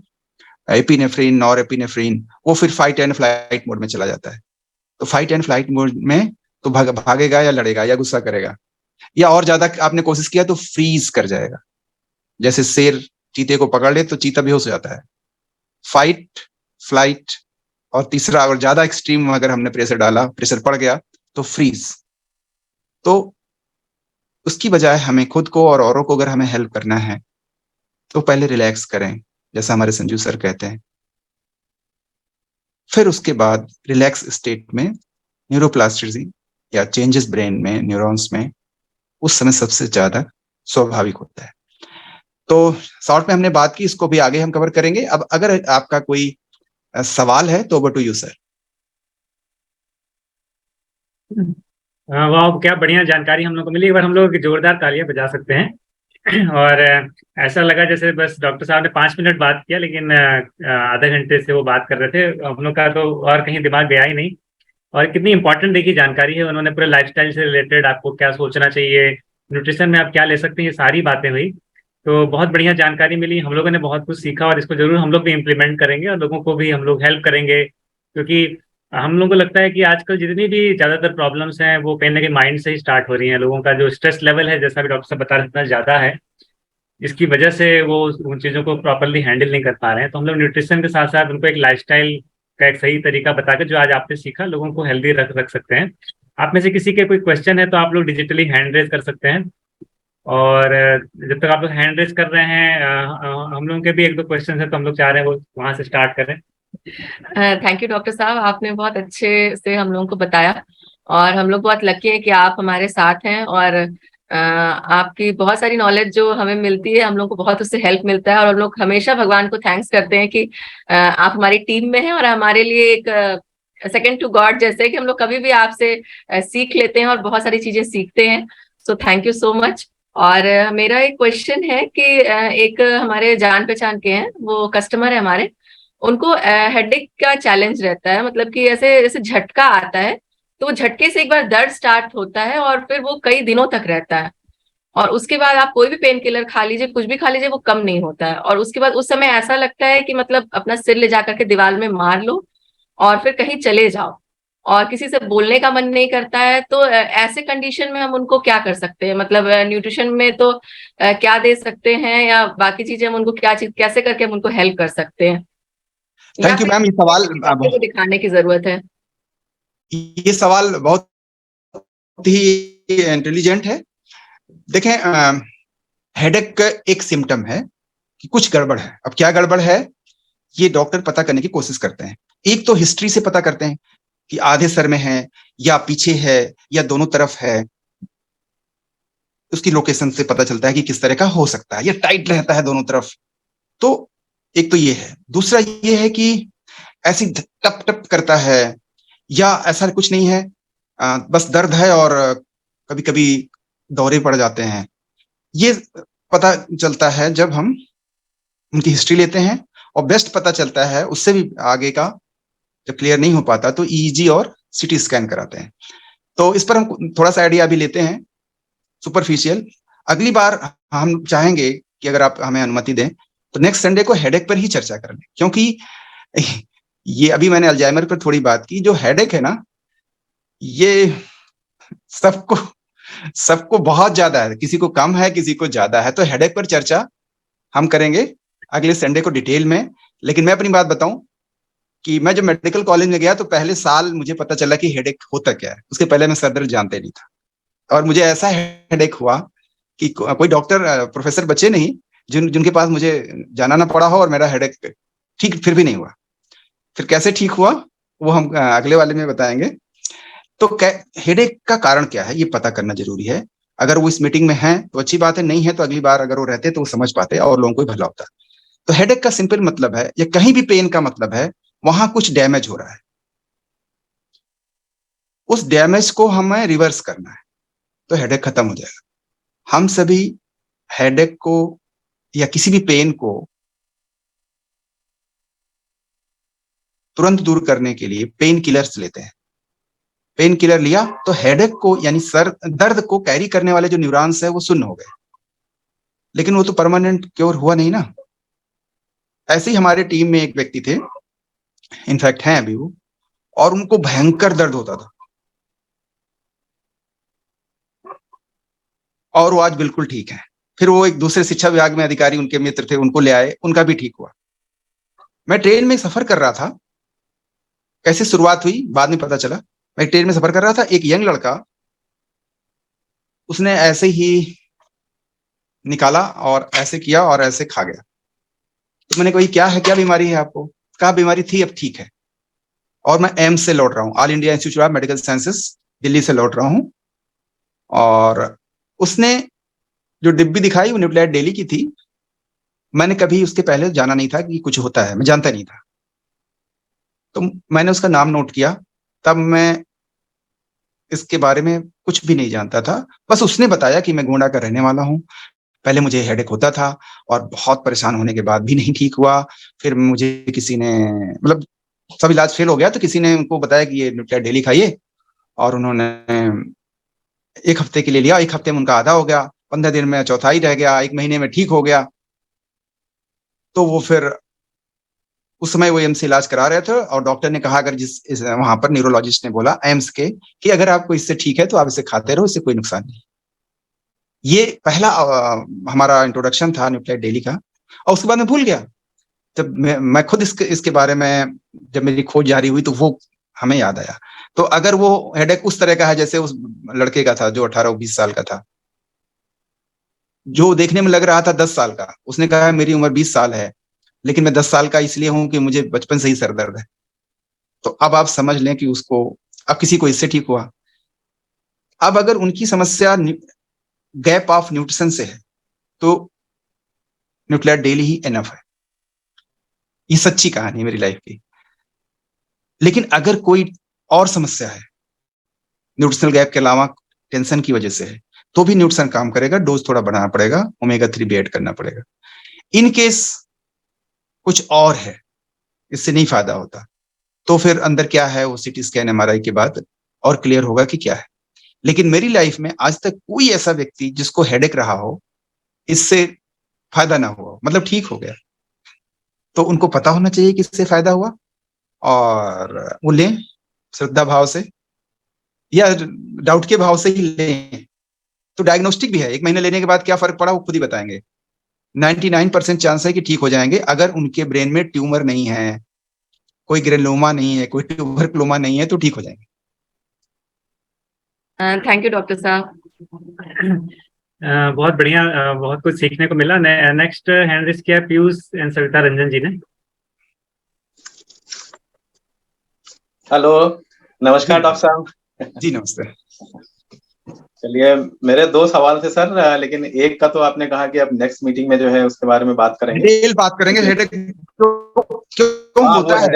एपिनेफ्रिन, नॉरएपिनेफ्रिन, वो फिर फाइट एंड फ्लाइट मोड में चला जाता है। तो फाइट एंड फ्लाइट मोड में तो भागेगा या लड़ेगा या गुस्सा करेगा, या और ज्यादा आपने कोशिश किया तो फ्रीज कर जाएगा। जैसे शेर चीते को पकड़ ले तो चीता बेहोश हो जाता है। फाइट, फ्लाइट, और तीसरा अगर ज्यादा एक्सट्रीम अगर हमने प्रेशर डाला, प्रेशर पड़ गया तो फ्रीज। तो उसकी बजाय हमें खुद को और औरों को अगर हमें हेल्प करना है तो पहले रिलैक्स करें, जैसा हमारे संजू सर कहते हैं। फिर उसके बाद रिलैक्स स्टेट में न्यूरोप्लास्टिसिटी या चेंजेस ब्रेन में, न्यूरॉन्स में, उस समय सबसे ज्यादा स्वाभाविक होता है। तो शॉर्ट में हमने बात की, इसको भी आगे हम कवर करेंगे। अब अगर आपका कोई सवाल है तो ओवर टू यू सर। वाह, क्या बढ़िया जानकारी हम लोग को मिली। एक बार हम लोग जोरदार तालियां बजा सकते हैं। और ऐसा लगा जैसे बस डॉक्टर साहब ने 5 मिनट बात किया, लेकिन आधे घंटे से वो बात कर रहे थे। हम लोग का तो और कहीं दिमाग गया ही नहीं। और कितनी इंपॉर्टेंट देखिए जानकारी है, उन्होंने पूरे लाइफस्टाइल से रिलेटेड आपको क्या सोचना चाहिए, न्यूट्रिशन में आप क्या ले सकते हैं, ये सारी बातें हुई। तो बहुत बढ़िया जानकारी मिली, हम लोगों ने बहुत कुछ सीखा और इसको जरूर हम लोग भी इम्प्लीमेंट करेंगे और लोगों को भी हम लोग हेल्प करेंगे। क्योंकि हम लोगों को लगता है कि आजकल जितनी भी ज्यादातर प्रॉब्लम्स हैं वो कहीं ना कहीं माइंड से ही स्टार्ट हो रही हैं। लोगों का जो स्ट्रेस लेवल है, जैसा भी डॉक्टर साहब बता रहे हैं, इतना ज्यादा है, जिसकी वजह से वो उन चीज़ों को प्रॉपरली हैंडल नहीं कर पा रहे हैं। तो हम लोग न्यूट्रिशन के साथ साथ उनको एक लाइफस्टाइल का एक सही तरीका बताकर, जो आज आपने सीखा, लोगों को हेल्दी रख रख सकते हैं। आप में से किसी के कोई क्वेश्चन है तो आप लोग डिजिटली हैंड रेज कर सकते हैं। और जब तक आप लोग हैंड रेज कर रहे हैं, हम लोगों के भी एक दो क्वेश्चन है तो हम लोग चाह रहे हैं वो वहां से स्टार्ट करें। थैंक यू डॉक्टर साहब, आपने बहुत अच्छे से हम लोगों को बताया और हम लोग बहुत लकी हैं कि आप हमारे साथ हैं। और आपकी बहुत सारी नॉलेज जो हमें मिलती है, हम लोग को बहुत उससे हेल्प मिलता है। और हम लोग हमेशा भगवान को थैंक्स करते हैं कि आप हमारी टीम में हैं और हमारे लिए एक सेकंड टू गॉड जैसे है कि हम लोग कभी भी आपसे सीख लेते हैं और बहुत सारी चीजें सीखते हैं। So thank you so much. और मेरा एक क्वेश्चन है कि एक हमारे जान पहचान के हैं, वो कस्टमर है हमारे, उनको हेडेक का चैलेंज रहता है। मतलब कि ऐसे जैसे झटका आता है तो वो झटके से एक बार दर्द स्टार्ट होता है और फिर वो कई दिनों तक रहता है। और उसके बाद आप कोई भी पेन किलर खा लीजिए, कुछ भी खा लीजिए, वो कम नहीं होता है। और उसके बाद उस समय ऐसा लगता है कि मतलब अपना सिर ले जाकर के दीवार में मार लो और फिर कहीं चले जाओ, और किसी से बोलने का मन नहीं करता है। तो ऐसे कंडीशन में हम उनको क्या कर सकते हैं? मतलब न्यूट्रिशन में तो क्या दे सकते हैं, या बाकी चीजें हम उनको क्या चीज कैसे करके हम उनको हेल्प कर सकते हैं? Thank you ma'am. को दिखाने की जरूरत है। ये सवाल बहुत ही इंटेलिजेंट है। देखें, हेडेक एक सिम्टम है कि कुछ गड़बड़ है। अब क्या गड़बड़ है ये डॉक्टर पता करने की कोशिश करते हैं। एक तो हिस्ट्री से पता करते हैं कि आधे सर में है या पीछे है या दोनों तरफ है। उसकी लोकेशन से पता चलता है कि किस तरह का हो सकता है, या टाइट रहता है दोनों तरफ। तो एक तो ये है। दूसरा ये है कि ऐसी टप टप करता है या ऐसा कुछ नहीं है, बस दर्द है और कभी कभी दौरे पड़ जाते हैं। ये पता चलता है जब हम उनकी हिस्ट्री लेते हैं। और बेस्ट पता चलता है उससे भी आगे का, जब क्लियर नहीं हो पाता तो ईईजी और सीटी स्कैन कराते हैं। तो इस पर हम थोड़ा सा आइडिया भी लेते हैं, सुपरफिशियल। अगली बार हम चाहेंगे कि अगर आप हमें अनुमति दें तो नेक्स्ट संडे को हेडेक पर ही चर्चा कर लें, क्योंकि ये अभी मैंने अल्जाइमर पर थोड़ी बात की। जो हेडेक है ना, ये सबको बहुत ज्यादा है, किसी को कम है, किसी को ज्यादा है। तो हेडेक पर चर्चा हम करेंगे अगले संडे को डिटेल में। लेकिन मैं अपनी बात बताऊं कि मैं जब मेडिकल कॉलेज में गया तो पहले साल मुझे पता चला कि हेडेक होता क्या है। उसके पहले मैं सर दर्द जानते नहीं था, और मुझे ऐसा हेडेक हुआ कि कोई डॉक्टर प्रोफेसर बचे नहीं जिनके पास मुझे जाना ना पड़ा हो, और मेरा हेडेक ठीक फिर भी नहीं हुआ। फिर कैसे ठीक हुआ वो हम अगले वाले में बताएंगे। तो हेडेक का कारण क्या है ये पता करना जरूरी है। अगर वो इस मीटिंग में है तो अच्छी बात है, नहीं है तो अगली बार अगर वो रहते तो वो समझ पाते और लोगों को भला होता। तो हेडेक का सिंपल मतलब है, या कहीं भी पेन का मतलब है वहां कुछ डैमेज हो रहा है, उस डैमेज को हमें रिवर्स करना है तो हेडेक खत्म हो जाएगा। हम सभी हेडेक को या किसी भी पेन को तुरंत दूर करने के लिए पेन किलर्स लेते हैं। पेन किलर लिया तो हेडेक को यानी सर दर्द को कैरी करने वाले जो न्यूरॉन्स है वो सुन्न हो गए, लेकिन वो तो परमानेंट क्योर हुआ नहीं ना। ऐसे ही हमारे टीम में एक व्यक्ति थे, इनफैक्ट हैं अभी वो, और उनको भयंकर दर्द होता था और वो आज बिल्कुल ठीक है। फिर वो एक दूसरे शिक्षा विभाग में अधिकारी उनके मित्र थे, उनको ले आए, उनका भी ठीक हुआ। मैं ट्रेन में सफर कर रहा था, कैसे शुरुआत हुई बाद में पता चला। मैं ट्रेन में सफर कर रहा था, एक यंग लड़का, उसने ऐसे ही निकाला और ऐसे किया और ऐसे खा गया। तो मैंने कहा क्या है, क्या बीमारी है आपको? कहा बीमारी थी, अब ठीक है। और मैं एम्स से लौट रहा हूँ, all India institute of medical sciences, Delhi से लौट रहा हूँ। और उसने जो डिब्बी दिखाई वो न्यूक्लियर डेली की थी। मैंने कभी उसके पहले जाना नहीं था कि कुछ होता है, मैं जानता नहीं था। तो मैंने उसका नाम नोट किया, तब मैं इसके बारे में कुछ भी नहीं जानता था। बस उसने बताया कि मैं गोंडा का रहने वाला हूँ, पहले मुझे हेडेक होता था और बहुत परेशान होने के बाद भी नहीं ठीक हुआ। फिर मुझे किसी ने, मतलब सब इलाज फेल हो गया, तो किसी ने उनको बताया कि ये न्यूक्लियर डेली खाइए, और उन्होंने 1 हफ्ते के लिए लिया। 1 हफ्ते में उनका आधा हो गया, 15 दिन में चौथाई रह गया, 1 महीने में ठीक हो गया। तो वो फिर उस समय वो एम्स से इलाज करा रहे थे, और डॉक्टर ने कहा, अगर वहां पर न्यूरोलॉजिस्ट ने बोला एम्स के, कि अगर आपको इससे ठीक है तो आप इसे खाते रहो, इससे कोई नुकसान नहीं। ये पहला हमारा इंट्रोडक्शन था न्यूक्लियर डेली का, और उसके बाद मैं भूल गया। जब मैं खुद इसके बारे में, जब मेरी खोज जारी हुई, तो वो हमें याद आया। तो अगर वो हेडेक उस तरह का है जैसे उस लड़के का था जो 18-20 साल का था, जो देखने में लग रहा था 10 साल का, उसने कहा मेरी उम्र 20 साल है, लेकिन मैं 10 साल का इसलिए हूं कि मुझे बचपन से ही सर दर्द है। तो अब आप समझ लें कि उसको, अब किसी को इससे ठीक हुआ। अब अगर उनकी समस्या गैप ऑफ न्यूट्रिशन से है, तो न्यूक्लियर डेली ही एनफ है। ये सच्ची कहानी है मेरी लाइफ की। लेकिन अगर कोई और समस्या है, न्यूट्रिशनल गैप के अलावा टेंशन की वजह से है, तो भी न्यूट्रिशन काम करेगा, डोज थोड़ा बढ़ाना पड़ेगा, ओमेगा 3 भी ऐड करना पड़ेगा। इन केस कुछ और है, इससे नहीं फायदा होता, तो फिर अंदर क्या है वो सीटी स्कैन एमआरआई के बाद और क्लियर होगा कि क्या है। लेकिन मेरी लाइफ में आज तक कोई ऐसा व्यक्ति जिसको हेडेक रहा हो, इससे फायदा ना हुआ, मतलब ठीक हो गया। तो उनको पता होना चाहिए कि इससे फायदा हुआ, और वो लें श्रद्धा भाव से या डाउट के भाव से ही लें। तो डायग्नोस्टिक भी है, 1 महीने लेने के बाद क्या फर्क पड़ा वो खुद ही बताएंगे। 99% चांस है कि ठीक हो जाएंगे, अगर उनके ब्रेन में ट्यूमर नहीं है, कोई ग्रेनोमा नहीं है, कोई ट्यूबरक्लोमा नहीं है, तो ठीक हो जाएंगे। थैंक यू डॉक्टर साहब। बहुत बढ़िया, बहुत कुछ सीखने को मिला। नेक्स्ट हैंड रेज किया पीयूष एंड सविता रंजन जी ने। हेलो, नमस्कार डॉक्टर साहब। जी नमस्ते। चलिए, मेरे 2 सवाल थे सर, लेकिन एक का तो आपने कहा कि अब नेक्स्ट मीटिंग में जो है उसके बारे में बात करेंगे, डिटेल बात करेंगे, हेडेक क्यों होता है,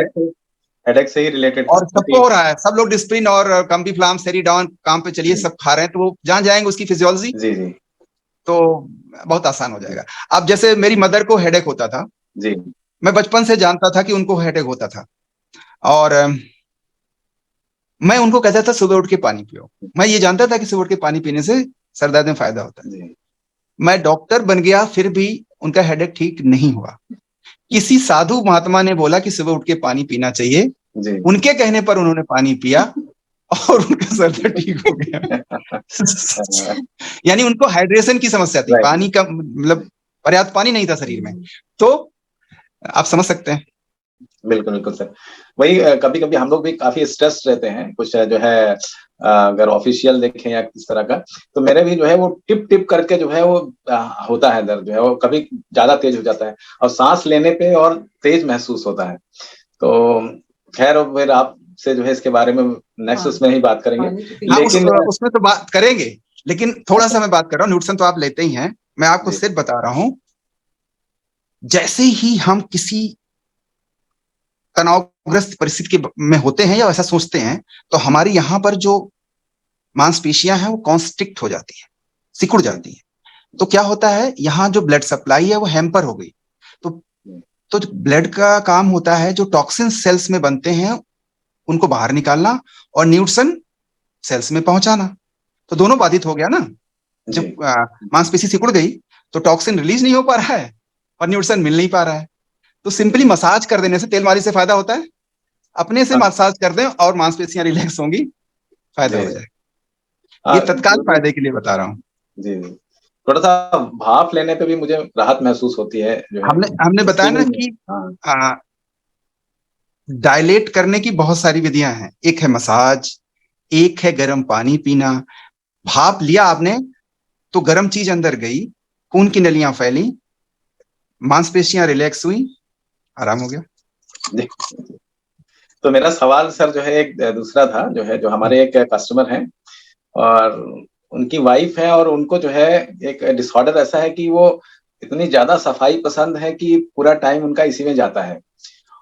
हेडेक से ही रिलेटेड, और सबको हो रहा है। सब लोग डिस्प्रिन और कम्पीफ्लाम, सेरिडॉन काम पे चलिए सब खा रहे हैं, तो वो जहाँ जाएंगे उसकी फिजियोलॉजी जी जी तो बहुत आसान हो जाएगा। अब जैसे मेरी मदर को हेडेक होता था जी, मैं बचपन से जानता था कि उनको हेडेक होता था, और मैं उनको कहता था सुबह उठ के पानी पियो। मैं ये जानता था कि सुबह उठ के पानी पीने से सर दर्द में फायदा होता है। मैं डॉक्टर बन गया, फिर भी उनका हेडेक ठीक नहीं हुआ। किसी साधु महात्मा ने बोला कि सुबह उठ के पानी पीना चाहिए, उनके कहने पर उन्होंने पानी पिया और उनका सर दर्द ठीक हो गया। यानी उनको हाइड्रेशन की समस्या थी, पानी का मतलब पर्याप्त पानी नहीं था शरीर में। तो आप समझ सकते हैं। बिल्कुल बिल्कुल सर। वही कभी कभी हम लोग भी काफी स्ट्रेस रहते हैं, कुछ जो है अगर ऑफिशियल देखें या किस तरह का, तो मेरे भी जो है वो टिप टिप करके जो है वो होता है दर्द, जो है वो कभी ज्यादा तेज हो जाता है और सांस लेने पे और तेज महसूस होता है। तो खैर फिर आपसे जो है इसके बारे में नेक्स्ट उसमें ही बात करेंगे। लेकिन उसमें तो बात करेंगे, लेकिन थोड़ा सा मैं बात कर रहा हूँ, न्यूट्रिशन तो आप लेते ही हैं, मैं आपको सिर्फ बता रहा हूँ, जैसे ही हम किसी तनावग्रस्त परिस्थिति में होते हैं या ऐसा सोचते हैं, तो हमारी यहाँ पर जो मांसपेशियां हैं वो कॉन्स्ट्रिक्ट हो जाती है, सिकुड़ जाती है। तो क्या होता है, यहाँ जो ब्लड सप्लाई है वो हैम्पर हो गई। तो ब्लड का काम होता है जो टॉक्सिन सेल्स में बनते हैं उनको बाहर निकालना और न्यूट्रिशन सेल्स में पहुंचाना। तो दोनों बाधित हो गया ना। जब मांसपेशी सिकुड़ गई तो टॉक्सिन रिलीज नहीं हो पा रहा है और न्यूट्रिशन मिल नहीं पा रहा है। तो सिंपली मसाज कर देने से, तेल मालिश से फायदा होता है, अपने से हाँ। मसाज कर दें और मांसपेशियां रिलैक्स होंगी, फायदा हो जी। जाएगा। ये तत्काल मुझे फायदे के लिए बता रहा हूँ। जी जी, थोड़ा सा भाप लेने पे भी मुझे राहत महसूस होती है जो है, हमने हमने बताया ना स्टीमिंग। कि हाँ डायलेट करने की बहुत सारी विधियां हैं। एक है मसाज, एक है गर्म पानी पीना। भाप लिया आपने तो गर्म चीज अंदर गई, खून की नलियां फैली, मांसपेशियां रिलैक्स हुई, आराम हो गया। जी। तो मेरा सवाल सर जो है एक दूसरा था, जो है जो हमारे एक कस्टमर हैं, और उनकी वाइफ है, और उनको जो है एक डिसऑर्डर ऐसा है कि वो इतनी ज्यादा सफाई पसंद है कि पूरा टाइम उनका इसी में जाता है।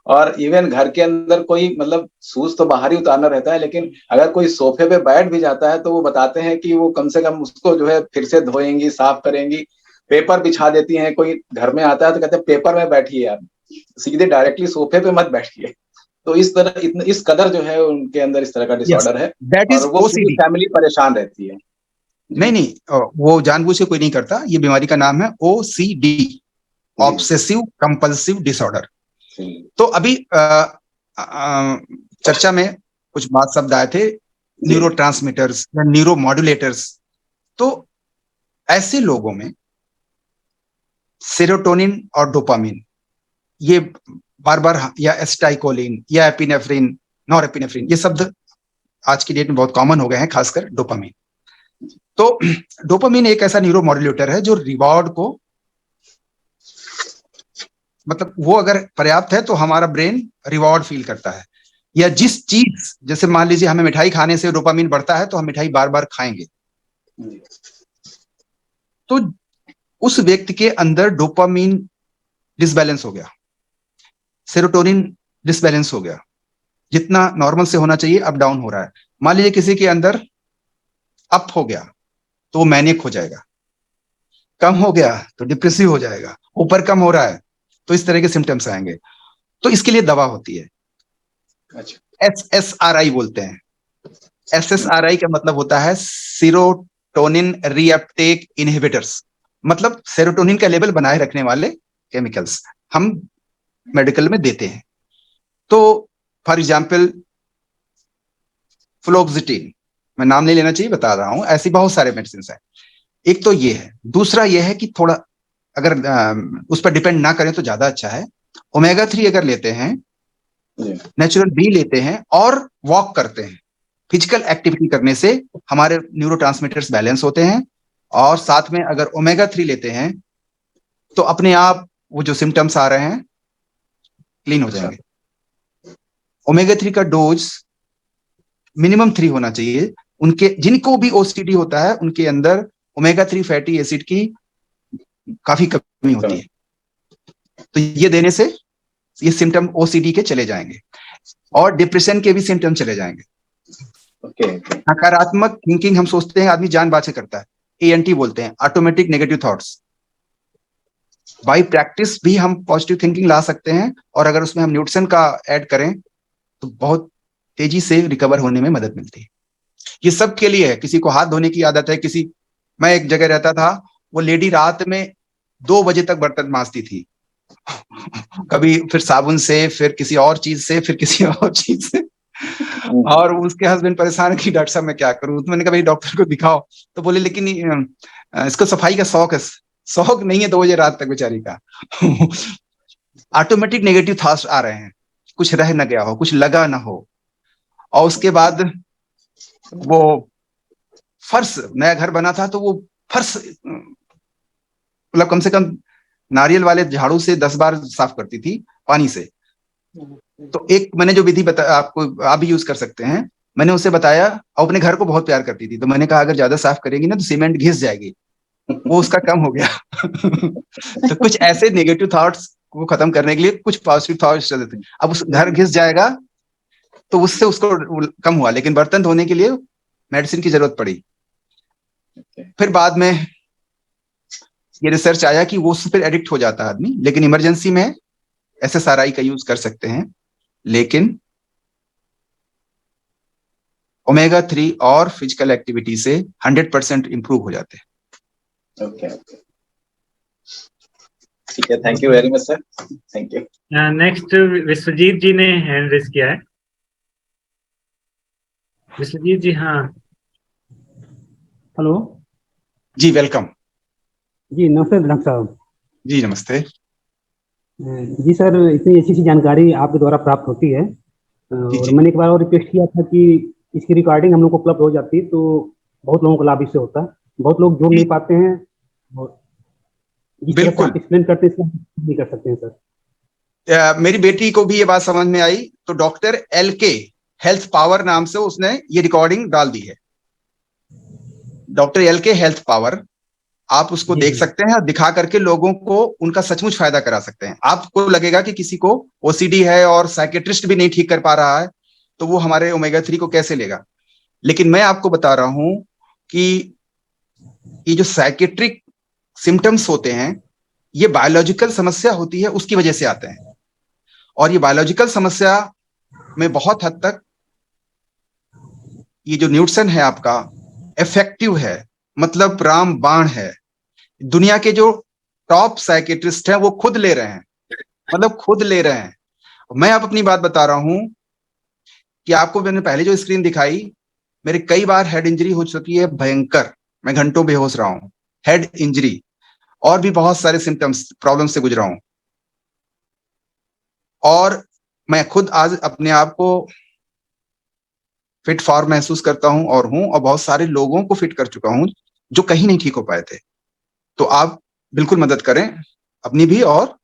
और इवन घर के अंदर कोई मतलब शूज तो बाहर ही उतारना रहता है, लेकिन अगर कोई सोफे पे बैठ भी जाता है तो वो बताते हैं कि वो कम से कम उसको जो है फिर से धोएंगी, साफ करेंगी, पेपर बिछा देती हैं। कोई घर में आता है तो कहते हैं पेपर में बैठिए आप, सीधे डायरेक्टली सोफे पे मत बैठिए। तो इस तरह इस कदर जो है उनके अंदर इस तरह का यस, डिसऑर्डर है, दैट और इज वो पूरी ओसीडी। फैमिली परेशान रहती है। नहीं जी नहीं, वो जानबूझ के कोई नहीं करता। ये बीमारी का नाम है ओसीडी, जी ऑब्सेसिव कंपल्सिव डिसऑर्डर। जी तो अभी चर्चा में कुछ बात शब्द आए थे, जी न्यूरोट्रांसमीटर्स या न्यूरो मॉड्यूलेटर्स। तो ऐसे लोगों में सेरोटोनिन और डोपामिन, ये बार बार, या एस्टाइकोलिन या एपिनेफ्रिन, नॉरएपिनेफ्रिन, ये शब्द आज की डेट में बहुत कॉमन हो गए हैं, खासकर डोपामिन। तो डोपामिन एक ऐसा न्यूरो मॉड्यूलेटर है जो रिवॉर्ड को, मतलब वो अगर पर्याप्त है तो हमारा ब्रेन रिवॉर्ड फील करता है। या जिस चीज, जैसे मान लीजिए हमें मिठाई खाने से डोपामिन बढ़ता है तो हम मिठाई बार बार खाएंगे, तो उस व्यक्ति के अंदर डोपामिन डिसबैलेंस हो गया, सेरोटोनिन डिसबैलेंस हो गया, जितना नॉर्मल से होना चाहिए अप डाउन हो रहा है। मान लीजिए किसी के अंदर अप हो गया तो वो मैनिक हो जाएगा, कम हो गया तो डिप्रेसिव हो जाएगा, ऊपर कम हो रहा है तो इस तरह के सिम्टम्स आएंगे। तो इसके लिए दवा होती है, अच्छा। SSRI बोलते हैं। SSRI का मतलब होता है सीरोटोनिन रीअपटेक इनहिबिटर्स, मतलब सेरोटोनिन का लेवल बनाए रखने वाले केमिकल्स हम मेडिकल में देते हैं। तो फॉर एग्जाम्पल फ्लोक्सिटिन, मैं नाम नहीं लेना चाहिए, बता रहा हूं, ऐसी बहुत सारे मेडिसिन हैं। एक तो ये है। दूसरा ये है कि थोड़ा अगर उस पर डिपेंड ना करें तो ज्यादा अच्छा है। ओमेगा 3 अगर लेते हैं, नेचुरल बी लेते हैं और वॉक करते हैं, फिजिकल एक्टिविटी करने से हमारे न्यूरोट्रांसमीटर्स बैलेंस होते हैं। और साथ में अगर ओमेगा 3 लेते हैं तो अपने आप वो जो सिम्टम्स आ रहे हैं क्लीन हो जाएंगे। ओमेगा 3 का डोज मिनिमम 3 होना चाहिए। उनके जिनको भी ओसीडी होता है उनके अंदर ओमेगा 3 फैटी एसिड की काफी कमी होती है, तो ये देने से ये सिम्टम ओसीडी के चले जाएंगे और डिप्रेशन के भी सिम्टम चले जाएंगे। नकारात्मक थिंकिंग हम सोचते हैं आदमी जानबूझ के करता है, ANT बोलते हैं, automatic negative thoughts. Bye practice भी हम पॉजिटिव थिंकिंग ला सकते हैं, और अगर उसमें हम न्यूट्रिशन का ऐड करें तो बहुत तेजी से रिकवर होने में मदद मिलती है। ये सब के लिए है। किसी को हाथ धोने की आदत है, मैं एक जगह रहता था, वो लेडी रात में 2 बजे तक बर्तन मांजती थी, कभी फिर साबुन से, फिर किसी और चीज से, फिर किसी और चीज से। और उसके हस्बैंड परेशान कि डॉक्टर साहब मैं क्या करूं। तो मैंने कहा भाई डॉक्टर को दिखाओ। तो बोले लेकिन इसको सफाई का शौक है। शौक नहीं है 2 बजे रात तक बेचारी का। ऑटोमेटिक नेगेटिव थॉट्स आ रहे हैं, कुछ रह न गया हो, कुछ लगा ना हो। और उसके बाद वो फर्श, नया घर बना था तो वो फर्श मतलब कम से कम नारियल वाले झाड़ू से 10 बार साफ करती थी पानी से। तो एक मैंने जो विधि बता, आपको आप भी यूज कर सकते हैं, मैंने उसे बताया। और अपने घर को बहुत प्यार करती थी, तो मैंने कहा अगर ज्यादा साफ करेगी ना तो सीमेंट घिस जाएगी। वो उसका कम हो गया। तो कुछ ऐसे नेगेटिव थॉट्स को खत्म करने के लिए कुछ पॉजिटिव थॉट्स चल देते। अब उस घर घिस जाएगा तो उससे उसको कम हुआ, लेकिन बर्तन धोने के लिए मेडिसिन की जरूरत पड़ी। फिर बाद में ये रिसर्च आया कि वो उससे फिर एडिक्ट हो जाता है आदमी, लेकिन इमरजेंसी में SSRI का यूज कर सकते हैं। लेकिन ओमेगा 3 और फिजिकल एक्टिविटी से 100% इंप्रूव हो जाते हैं। ठीक है, thank you very much sir, thank you. Next Vishwajit ji ने हैंड रेस किया है। विश्वजीत जी, हाँ। हेलो जी वेलकम। जी, नमस्ते डॉक्टर साहब। जी नमस्ते। जी सर, इतनी अच्छी अच्छी जानकारी आपके द्वारा प्राप्त होती है, जी और जी मैंने एक बार और रिक्वेस्ट किया था कि इसकी रिकॉर्डिंग हम लोग को उपलब्ध हो जाती तो बहुत लोगों को लाभ इससे होता। बहुत लोग जुड़ जी, नहीं पाते हैं, और जिस तरह से बिल्कुल। आप एक्सप्लेन करते हैं इसको हम नहीं कर सकते हैं सर। मेरी बेटी को भी ये बात समझ में आई, तो डॉक्टर LK हेल्थ पावर नाम से उसने ये रिकॉर्डिंग डाल दी है। डॉक्टर LK हेल्थ पावर, आप उसको जी देख जी सकते हैं और दिखा करके लोगों को उनका सचमुच फायदा करा सकते हैं। आपको लगेगा कि किसी को OCD है और साइकेट्रिस्ट भी नहीं ठीक कर पा रहा है, तो वो हमारे ओमेगा 3 को कैसे लेगा। लेकिन मैं आपको बता रहा हूं कि ये जो साइकेट्रिक सिम्टम्स होते हैं, ये बायोलॉजिकल समस्या होती है, उसकी वजह से आते हैं। और ये बायोलॉजिकल समस्या में बहुत हद तक ये जो न्यूट्रिशन है आपका इफेक्टिव है, मतलब रामबाण है। दुनिया के जो टॉप साइकेट्रिस्ट हैं वो खुद ले रहे हैं, मतलब खुद ले रहे हैं। मैं आप अपनी बात बता रहा हूं कि आपको मैंने पहले जो स्क्रीन दिखाई, मेरे कई बार हेड इंजरी हो चुकी है भयंकर, मैं घंटों बेहोश रहा हूं, हेड इंजरी, और भी बहुत सारे सिम्टम्स प्रॉब्लम से गुजरा हूं। और मैं खुद आज अपने आप को फिट फॉर्म महसूस करता हूं और बहुत सारे लोगों को फिट कर चुका हूं जो कहीं नहीं ठीक हो पाए थे। तो आप बिल्कुल मदद करें अपनी भी, और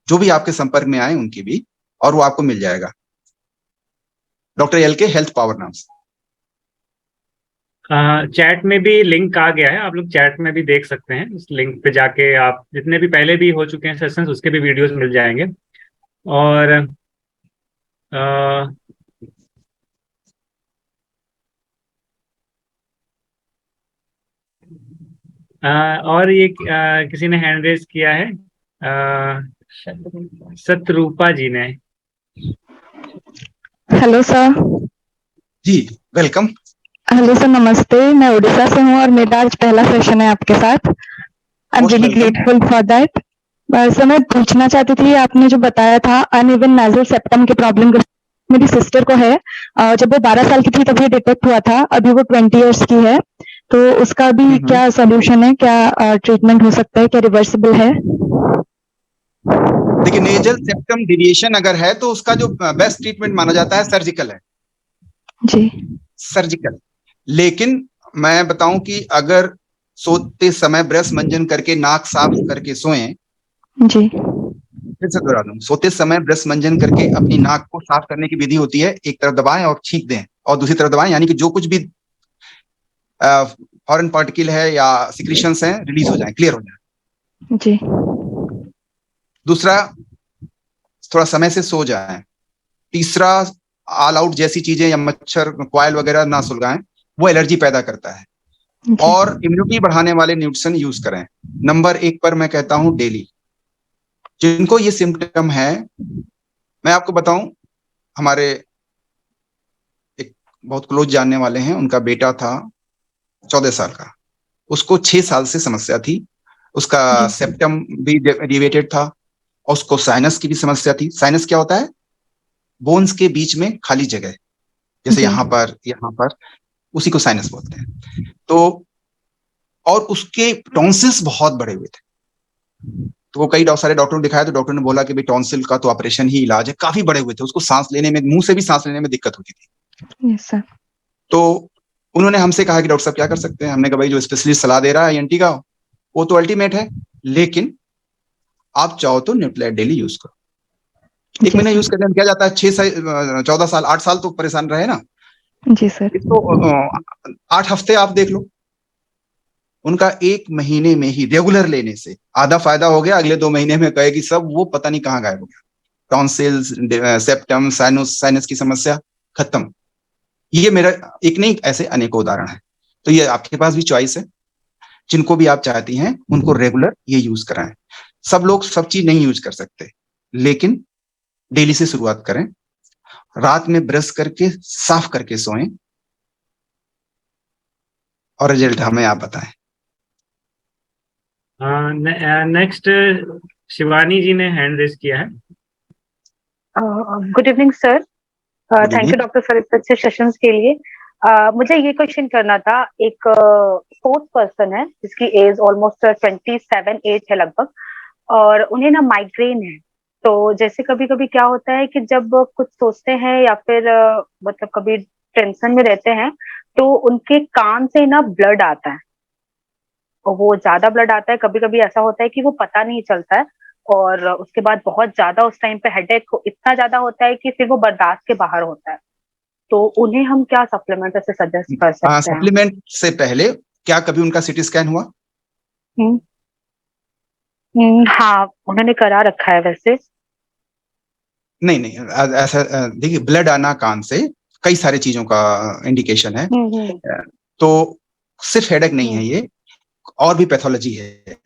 जो भी आपके संपर्क में आए उनकी भी, और वो आपको मिल जाएगा। डॉक्टर LK हेल्थ पावर नाम से। चैट में भी लिंक आ गया है, आप लोग चैट में भी देख सकते हैं। उस लिंक पे जाके आप जितने भी पहले भी हो चुके हैं सेशंस, उसके भी वीडियोस मिल जाएंगे। और अ, और ये किसी ने हैंड रेज किया है, सतरूपा जी ने। Hello sir. जी वेलकम। हेलो सर, नमस्ते। मैं उड़ीसा से हूँ और मेरा आज पहला सेशन है आपके साथ। I am most really welcome. Grateful for that. Sir, मैं पूछना चाहती थी, आपने जो बताया था अनइवन नेजल सेप्टम की प्रॉब्लम, मेरी सिस्टर को है। जब वो 12 साल की थी तब ये डिटेक्ट हुआ था, अभी वो 20 इयर्स की है, तो उसका भी क्या सोल्यूशन है, क्या ट्रीटमेंट हो सकता है, क्या रिवर्सिबल है? देखिए, नेजल सेप्टम डिविएशन अगर है तो उसका जो बेस्ट ट्रीटमेंट माना जाता है सर्जिकल है, जी सर्जिकल। लेकिन मैं बताऊं कि अगर सोते समय ब्रश मंजन करके नाक साफ करके सोएं, जी फिर से दोहरा दूं, सोते समय ब्रश मंजन करके अपनी नाक को साफ करने की विधि होती है, एक तरफ दबाएं और छींक दें, और दूसरी तरफ दबाएं, यानी कि जो कुछ भी फॉरेन पार्टिकल है या सिक्रीशंस हैं रिलीज हो जाएं, क्लियर हो जाए। जी दूसरा, थोड़ा समय से सो जाएं। तीसरा, ऑल आउट जैसी चीजें या मच्छर कॉइल वगैरह ना सुलगाएं, वो एलर्जी पैदा करता है। जी और इम्यूनिटी बढ़ाने वाले न्यूट्रिशन यूज करें। नंबर 1 पर मैं कहता हूं डेली। जिनको ये सिम्टम है, मैं आपको बताऊं, हमारे एक बहुत क्लोज जानने वाले हैं, उनका बेटा था 14 साल का, उसको 6 साल से समस्या थी, उसका जी सेप्टम भी डेरिवेटेड था, और उसको साइनस की भी समस्या थी। साइनस क्या होता है? बोन्स के बीच में खाली जगह, जैसे जी यहाँ पर उसी को साइनस बोलते हैं। तो और उसके टॉन्सिल्स बहुत बड़े हुए थे, तो वो कई सारे डॉक्टरों को दिखाया, तो डॉक्टर ने बोला कि भाई टॉन्सिल का तो ऑपरेशन ही इलाज है। काफी बड़े हुए थे, उसको सांस लेने में, मुंह से भी सांस लेने में दिक्कत होती थी। Yes sir. तो उन्होंने हमसे कहा कि डॉक्टर साहब क्या कर सकते हैं। हमने कहा भाई जो स्पेशलिस्ट सलाह दे रहा है ENT का, वो तो अल्टीमेट है, लेकिन आप चाहो तो न्यूट्रिलाइट डेली यूज करो। 1 जी महीना यूज सर। करने में क्या जाता है, 14 साल 8 साल तो परेशान रहे ना। जी सर। इसको 8 हफ्ते आप देख लो, उनका 1 महीने में ही रेगुलर लेने से आधा फायदा हो गया। अगले 2 महीने में कहेगी सब वो पता नहीं कहाँ गायब हो गया, टॉन्सिल्स, सेप्टम, साइनस की समस्या खत्म। ये मेरा एक नहीं, ऐसे अनेकों उदाहरण है। तो ये आपके पास भी चॉइस है, जिनको भी आप चाहती हैं उनको रेगुलर ये यूज कराएं। सब लोग सब चीज नहीं यूज कर सकते, लेकिन डेली से शुरुआत करें, रात में ब्रश करके साफ करके सोएं, और रिजल्ट हमें आप बताएं। नेक्स्ट शिवानी जी ने हैंड रेज किया है। Good evening sir. Good thank you evening. Doctor sir इतने अच्छे सेशंस के लिए। मुझे ये क्वेश्चन करना था। एक फोर्थ पर्सन है जिसकी एज ऑलमोस्ट 27 एज है लगभग, और उन्हें ना माइग्रेन है। तो जैसे कभी कभी क्या होता है कि जब कुछ सोचते हैं या फिर मतलब कभी टेंशन में रहते हैं तो उनके कान से ना ब्लड आता है, और वो ज्यादा ब्लड आता है। कभी कभी ऐसा होता है कि वो पता नहीं चलता है, और उसके बाद बहुत ज्यादा उस टाइम पे हेडेक इतना ज्यादा होता है कि फिर वो बर्दाश्त के बाहर होता है। तो उन्हें हम क्या सप्लीमेंट ऐसे सजेस्ट कर सकते हैं? सप्लीमेंट से पहले क्या कभी उनका सिटी स्कैन हुआ? हाँ, उन्होंने करा रखा है वैसे। नहीं नहीं, ऐसा देखिए, ब्लड आना कान से कई सारी चीजों का इंडिकेशन है। तो सिर्फ हेडेक नहीं है ये, और भी पैथोलॉजी है।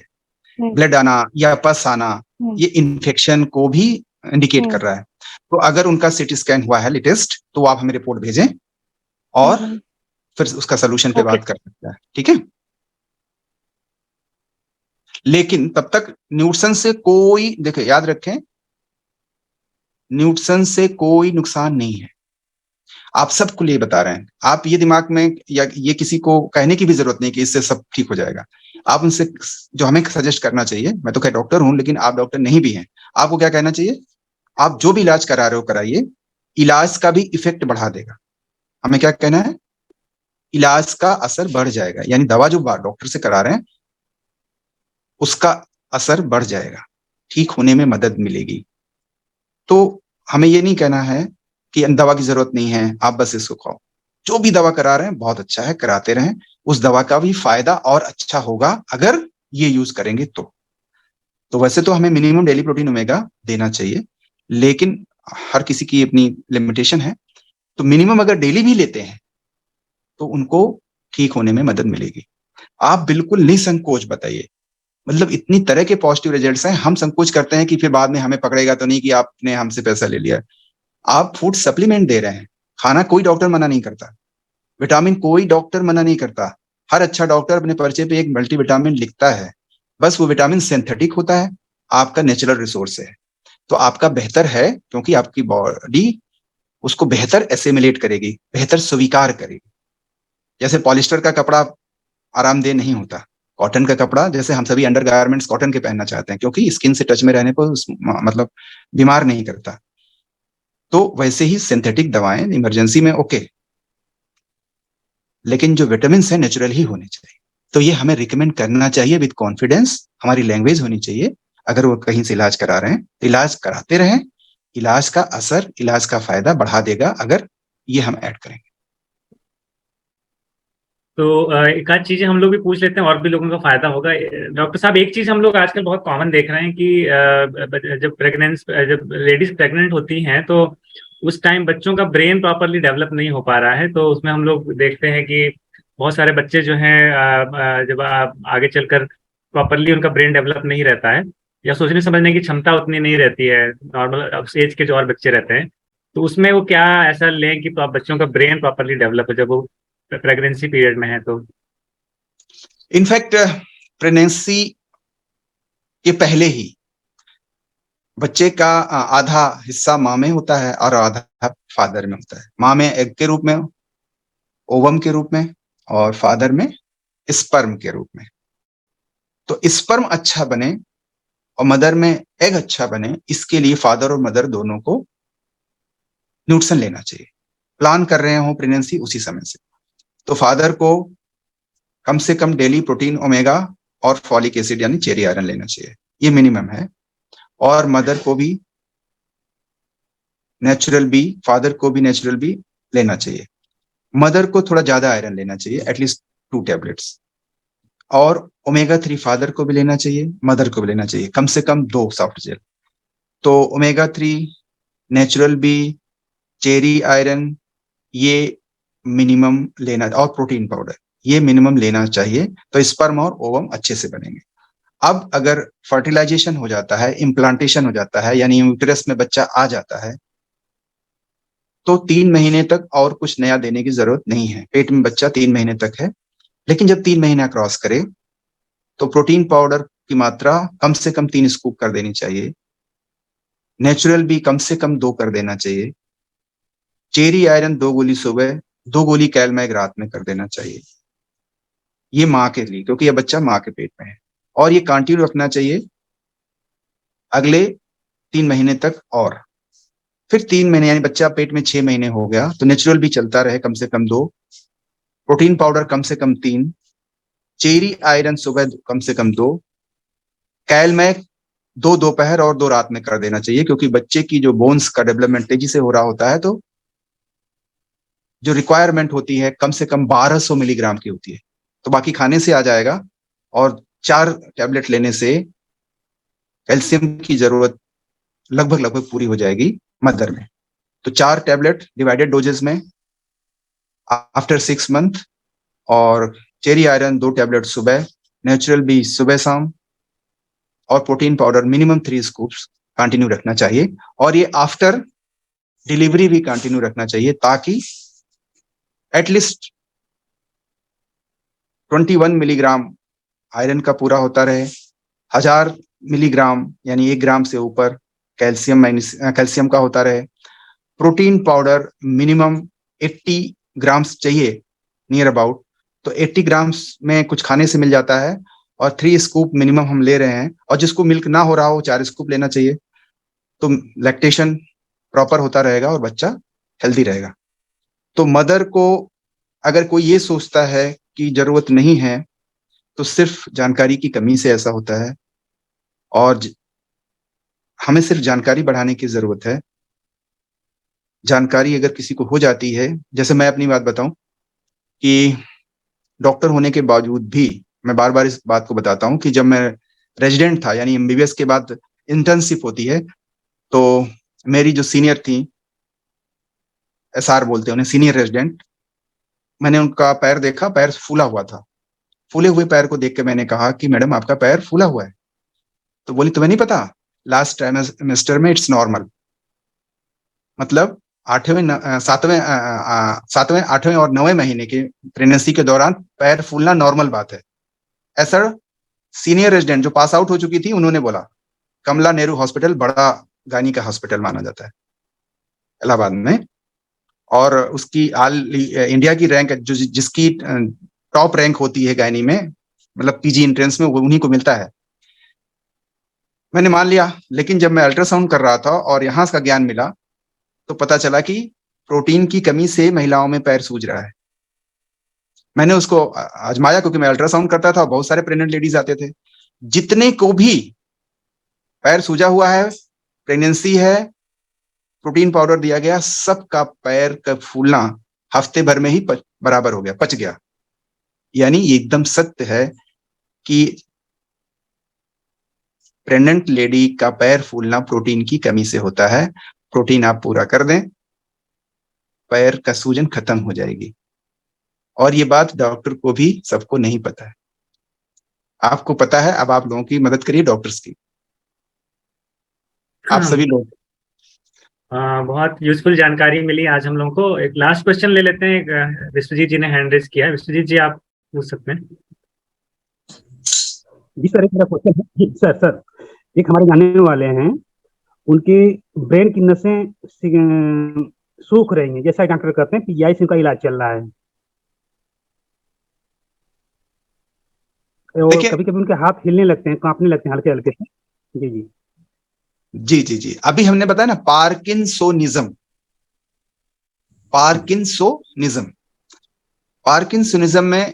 ब्लड आना या पस आना ये इन्फेक्शन को भी इंडिकेट कर रहा है। तो अगर उनका सिटी स्कैन हुआ है लेटेस्ट, तो आप हमें रिपोर्ट भेजें और फिर उसका सोल्यूशन पे बात कर सकते हैं, ठीक है? लेकिन तब तक न्यूट्रिशन से कोई, देखिए याद रखें, न्यूट्रिशन से कोई नुकसान नहीं है। आप सबको लिए बता रहे हैं, आप ये दिमाग में, या ये किसी को कहने की भी जरूरत नहीं कि इससे सब ठीक हो जाएगा। आप उनसे जो हमें सजेस्ट करना चाहिए, मैं तो क्या डॉक्टर हूं, लेकिन आप डॉक्टर नहीं भी हैं, आपको क्या कहना चाहिए? आप जो भी इलाज करा रहे हो कराइए, इलाज का भी इफेक्ट बढ़ा देगा। हमें क्या कहना है? इलाज का असर बढ़ जाएगा, यानी दवा जो डॉक्टर से करा रहे हैं उसका असर बढ़ जाएगा, ठीक होने में मदद मिलेगी। तो हमें ये नहीं कहना है कि दवा की जरूरत नहीं है, आप बस इसको खाओ। जो भी दवा करा रहे हैं बहुत अच्छा है, कराते रहें। उस दवा का भी फायदा और अच्छा होगा अगर ये यूज करेंगे तो वैसे तो हमें मिनिमम डेली प्रोटीन ओमेगा देना चाहिए, लेकिन हर किसी की अपनी लिमिटेशन है। तो मिनिमम अगर डेली भी लेते हैं तो उनको ठीक होने में मदद मिलेगी। आप बिल्कुल निसंकोच बताइए, मतलब इतनी तरह के पॉजिटिव रिजल्ट्स हैं, हम संकोच करते हैं कि फिर बाद में हमें पकड़ेगा तो नहीं कि आपने हमसे पैसा ले लिया। आप फूड सप्लीमेंट दे रहे हैं, खाना कोई डॉक्टर मना नहीं करता, विटामिन कोई डॉक्टर मना नहीं करता। हर अच्छा डॉक्टर अपने पर्चे पे एक मल्टीविटामिन लिखता है, बस वो विटामिन सिंथेटिक होता है, आपका नेचुरल रिसोर्स है। तो आपका बेहतर है, क्योंकि आपकी बॉडी उसको बेहतर एसिमिलेट करेगी, बेहतर स्वीकार करेगी। जैसे पॉलिस्टर का कपड़ा आरामदेह नहीं होता, कॉटन का कपड़ा, जैसे हम सभी अंडर गारमेंट्स कॉटन के पहनना चाहते हैं क्योंकि स्किन से टच में रहने पर मतलब बीमार नहीं करता। तो वैसे ही सिंथेटिक दवाएं इमरजेंसी में ओके, लेकिन जो विटामिन है नेचुरल ही होने चाहिए। तो ये हमें रिकमेंड करना चाहिए विद कॉन्फिडेंस, हमारी लैंग्वेज होनी चाहिए। अगर वो कहीं से इलाज करा रहे हैं तो इलाज कराते रहें, इलाज का असर, इलाज का फायदा बढ़ा देगा अगर ये हम ऐड करेंगे। तो एक आध चीजें हम लोग भी पूछ लेते हैं और भी लोगों का फायदा होगा। डॉक्टर साहब, एक चीज हम लोग आजकल बहुत कॉमन देख रहे हैं कि जब लेडीज प्रेग्नेंट होती हैं तो उस टाइम बच्चों का ब्रेन प्रॉपरली डेवलप नहीं हो पा रहा है। तो उसमें हम लोग देखते हैं कि बहुत सारे बच्चे जो हैं जब आगे चलकर प्रॉपरली उनका ब्रेन डेवलप नहीं रहता है, या सोचने समझने की क्षमता उतनी नहीं रहती है नॉर्मल एज के जो और बच्चे रहते हैं। तो उसमें वो क्या ऐसा लें कि बच्चों का ब्रेन प्रॉपरली डेवलप हो जब वो प्रेगनेंसी पीरियड में है? तो इनफैक्ट प्रेगनेंसी के पहले ही बच्चे का आधा हिस्सा माँ में होता है और आधा फादर में होता है। माँ में एग के रूप में, ओवम के रूप में, और फादर में स्पर्म के रूप में। तो स्पर्म अच्छा बने और मदर में एग अच्छा बने, इसके लिए फादर और मदर दोनों को न्यूट्रिशन लेना चाहिए। प्लान कर रहे हो प्रेगनेंसी उसी समय से, तो फादर को कम से कम डेली प्रोटीन ओमेगा और फॉलिक एसिड यानी चेरी आयरन लेना चाहिए, ये मिनिमम है। और मदर को भी नेचुरल बी, फादर को भी नेचुरल बी लेना चाहिए। मदर को थोड़ा ज्यादा आयरन लेना चाहिए, एटलीस्ट 2 टैबलेट्स। और ओमेगा 3 फादर को भी लेना चाहिए, मदर को भी लेना चाहिए, कम से कम 2 सॉफ्ट जेल। तो omega 3, natural B, cherry iron, ये मिनिमम लेना, और प्रोटीन पाउडर, ये मिनिमम लेना चाहिए। तो स्पर्म और ओवम अच्छे से बनेंगे। अब अगर फर्टिलाइजेशन हो जाता है, इम्प्लांटेशन हो जाता है, यानी यूटेरस में बच्चा आ जाता है, तो 3 महीने तक और कुछ नया देने की जरूरत नहीं है। पेट में बच्चा 3 महीने तक है, लेकिन जब 3 महीना क्रॉस करे तो प्रोटीन पाउडर की मात्रा कम से कम 3 स्कूप कर देनी चाहिए। नेचुरल बी कम से कम 2 कर देना चाहिए। चेरी आयरन 2 गोली सुबह, 2 गोली कैलमैग रात में कर देना चाहिए। ये माँ के लिए, क्योंकि ये बच्चा माँ के पेट में है, और ये कंटिन्यू रखना चाहिए अगले 3 महीने तक। और फिर 3 महीने, यानी बच्चा पेट में 6 महीने हो गया तो नेचुरल भी चलता रहे कम से कम 2, प्रोटीन पाउडर कम से कम 3, चेरी आयरन सुबह कम से कम 2, कैलमैग 2 दोपहर और 2 रात में कर देना चाहिए, क्योंकि बच्चे की जो बोन्स का डेवलपमेंट तेजी से हो रहा होता है, तो जो रिक्वायरमेंट होती है कम से कम 1200 मिलीग्राम की होती है। तो बाकी खाने से आ जाएगा, और 4 टैबलेट लेने से कैल्शियम की जरूरत लगभग पूरी हो जाएगी मदर में। तो 4 टैबलेट डिवाइडेड डोजेस में आफ्टर 6 मंथ, और चेरी आयरन 2 टैबलेट सुबह, नेचुरल भी सुबह शाम, और protein powder minimum 3 scoops continue रखना चाहिए। और ये आफ्टर डिलीवरी भी कंटिन्यू रखना चाहिए, ताकि एटलीस्ट 21 मिलीग्राम आयरन का पूरा होता रहे, 1000 मिलीग्राम यानी 1 ग्राम से ऊपर कैल्शियम का होता रहे। प्रोटीन पाउडर मिनिमम 80 ग्राम्स चाहिए नियर अबाउट, तो 80 ग्राम्स में कुछ खाने से मिल जाता है, और 3 स्कूप मिनिमम हम ले रहे हैं। और जिसको मिल्क ना हो रहा हो 4 स्कूप लेना चाहिए, तो लैक्टेशन प्रॉपर होता रहेगा और बच्चा हेल्दी रहेगा। तो मदर को अगर कोई ये सोचता है कि जरूरत नहीं है, तो सिर्फ जानकारी की कमी से ऐसा होता है, और हमें सिर्फ जानकारी बढ़ाने की जरूरत है। जानकारी अगर किसी को हो जाती है, जैसे मैं अपनी बात बताऊं कि डॉक्टर होने के बावजूद भी मैं बार बार इस बात को बताता हूं कि जब मैं रेजिडेंट था, यानी एमबीबीएस के बाद इंटर्नशिप होती है, तो मेरी जो सीनियर थी, एसआर बोलते हैं उन्हें, सीनियर रेजिडेंट, मैंने उनका पैर देखा, पैर फूला हुआ था। फूले हुए पैर को देख के मैंने कहा कि मैडम आपका पैर फूला हुआ है। तो बोली तुम्हें नहीं पता, लास्ट ट्राइमेस्टर में इट्स नॉर्मल। मतलब 7वें 8वें और 9वें महीने के प्रेगनेंसी के दौरान पैर फूलना नॉर्मल बात है। ऐसा सीनियर रेजिडेंट जो पास आउट हो चुकी थी, उन्होंने बोला। कमला नेहरू हॉस्पिटल बड़ा गायनी का हॉस्पिटल माना जाता है इलाहाबाद में, और उसकी इंडिया की रैंक जिसकी टॉप रैंक होती है गायनी में, मतलब पीजी एंट्रेंस में, वो उन्हीं को मिलता है। मैंने मान लिया, लेकिन जब मैं अल्ट्रासाउंड कर रहा था और यहाँ का ज्ञान मिला, तो पता चला कि प्रोटीन की कमी से महिलाओं में पैर सूज रहा है। मैंने उसको आजमाया, क्योंकि मैं अल्ट्रासाउंड करता था, बहुत सारे प्रेग्नेंट लेडीज आते थे। जितने को भी पैर सूजा हुआ है, प्रेगनेंसी है, प्रोटीन पाउडर दिया गया, सबका पैर का फूलना हफ्ते भर में ही बराबर हो गया, पच गया। यानी ये एकदम सत्य है कि प्रेग्नेंट लेडी का पैर फूलना प्रोटीन की कमी से होता है। प्रोटीन आप पूरा कर दें, पैर का सूजन खत्म हो जाएगी। और ये बात डॉक्टर को भी सबको नहीं पता है, आपको पता है। अब आप लोगों की मदद करिए, डॉक्टर्स की, आप सभी लोग। बहुत यूजफुल जानकारी मिली आज हम लोगों को। एक लास्ट क्वेश्चन ले लेते हैं। विश्वजीत जी ने हैंड रेज किया है। विश्वजीत जी, आप पूछ सकते हैं। जी सर, एक मेरा क्वेश्चन है। जी सर, एक हमारे जानने वाले हैं, उनकी ब्रेन की नसें सूख रही हैं, जैसा डॉक्टर कहते हैं, पीजीआई से उनका इलाज चल रहा है, और कभी कभी उनके हाथ हिलने लगते हैं, कांपने लगते हैं हल्के हल्के से। जी जी जी जी जी, अभी हमने बताया ना, पार्किंसोनिज्म में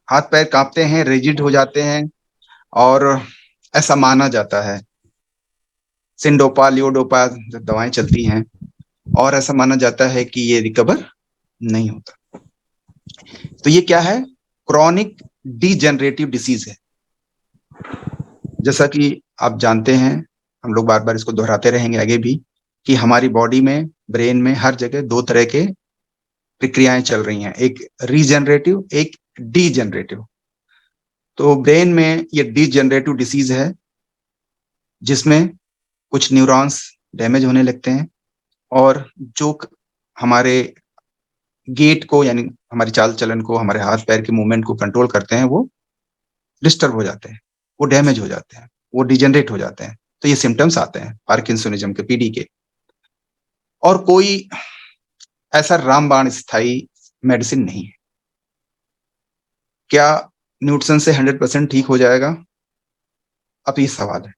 हाथ पैर कांपते हैं, रिजिड हो जाते हैं, और ऐसा माना जाता है। सिंडोपा, लियोडोपा दवाएं चलती हैं, और ऐसा माना जाता है कि ये रिकवर नहीं होता। तो ये क्या है? क्रॉनिक डीजेनरेटिव डिसीज है। जैसा कि आप जानते हैं, हम लोग बार बार इसको दोहराते रहेंगे आगे भी, कि हमारी बॉडी में, ब्रेन में, हर जगह 2 तरह के प्रक्रियाएं चल रही हैं, एक रीजनरेटिव, एक डीजेनरेटिव। तो ब्रेन में ये डीजेनरेटिव डिसीज है, जिसमें कुछ न्यूरॉन्स डैमेज होने लगते हैं, और जो हमारे गेट को यानी हमारी चाल चलन को, हमारे हाथ पैर के मूवमेंट को कंट्रोल करते हैं, वो डिस्टर्ब हो जाते हैं, वो डैमेज हो जाते हैं, वो डिजेनरेट हो जाते हैं। तो ये सिम्टम्स आते हैं पार्किंसोनिज्म के, पीडी के। और कोई ऐसा रामबाण स्थायी मेडिसिन नहीं है। क्या न्यूट्रिशन से 100% ठीक हो जाएगा? अब ये सवाल है,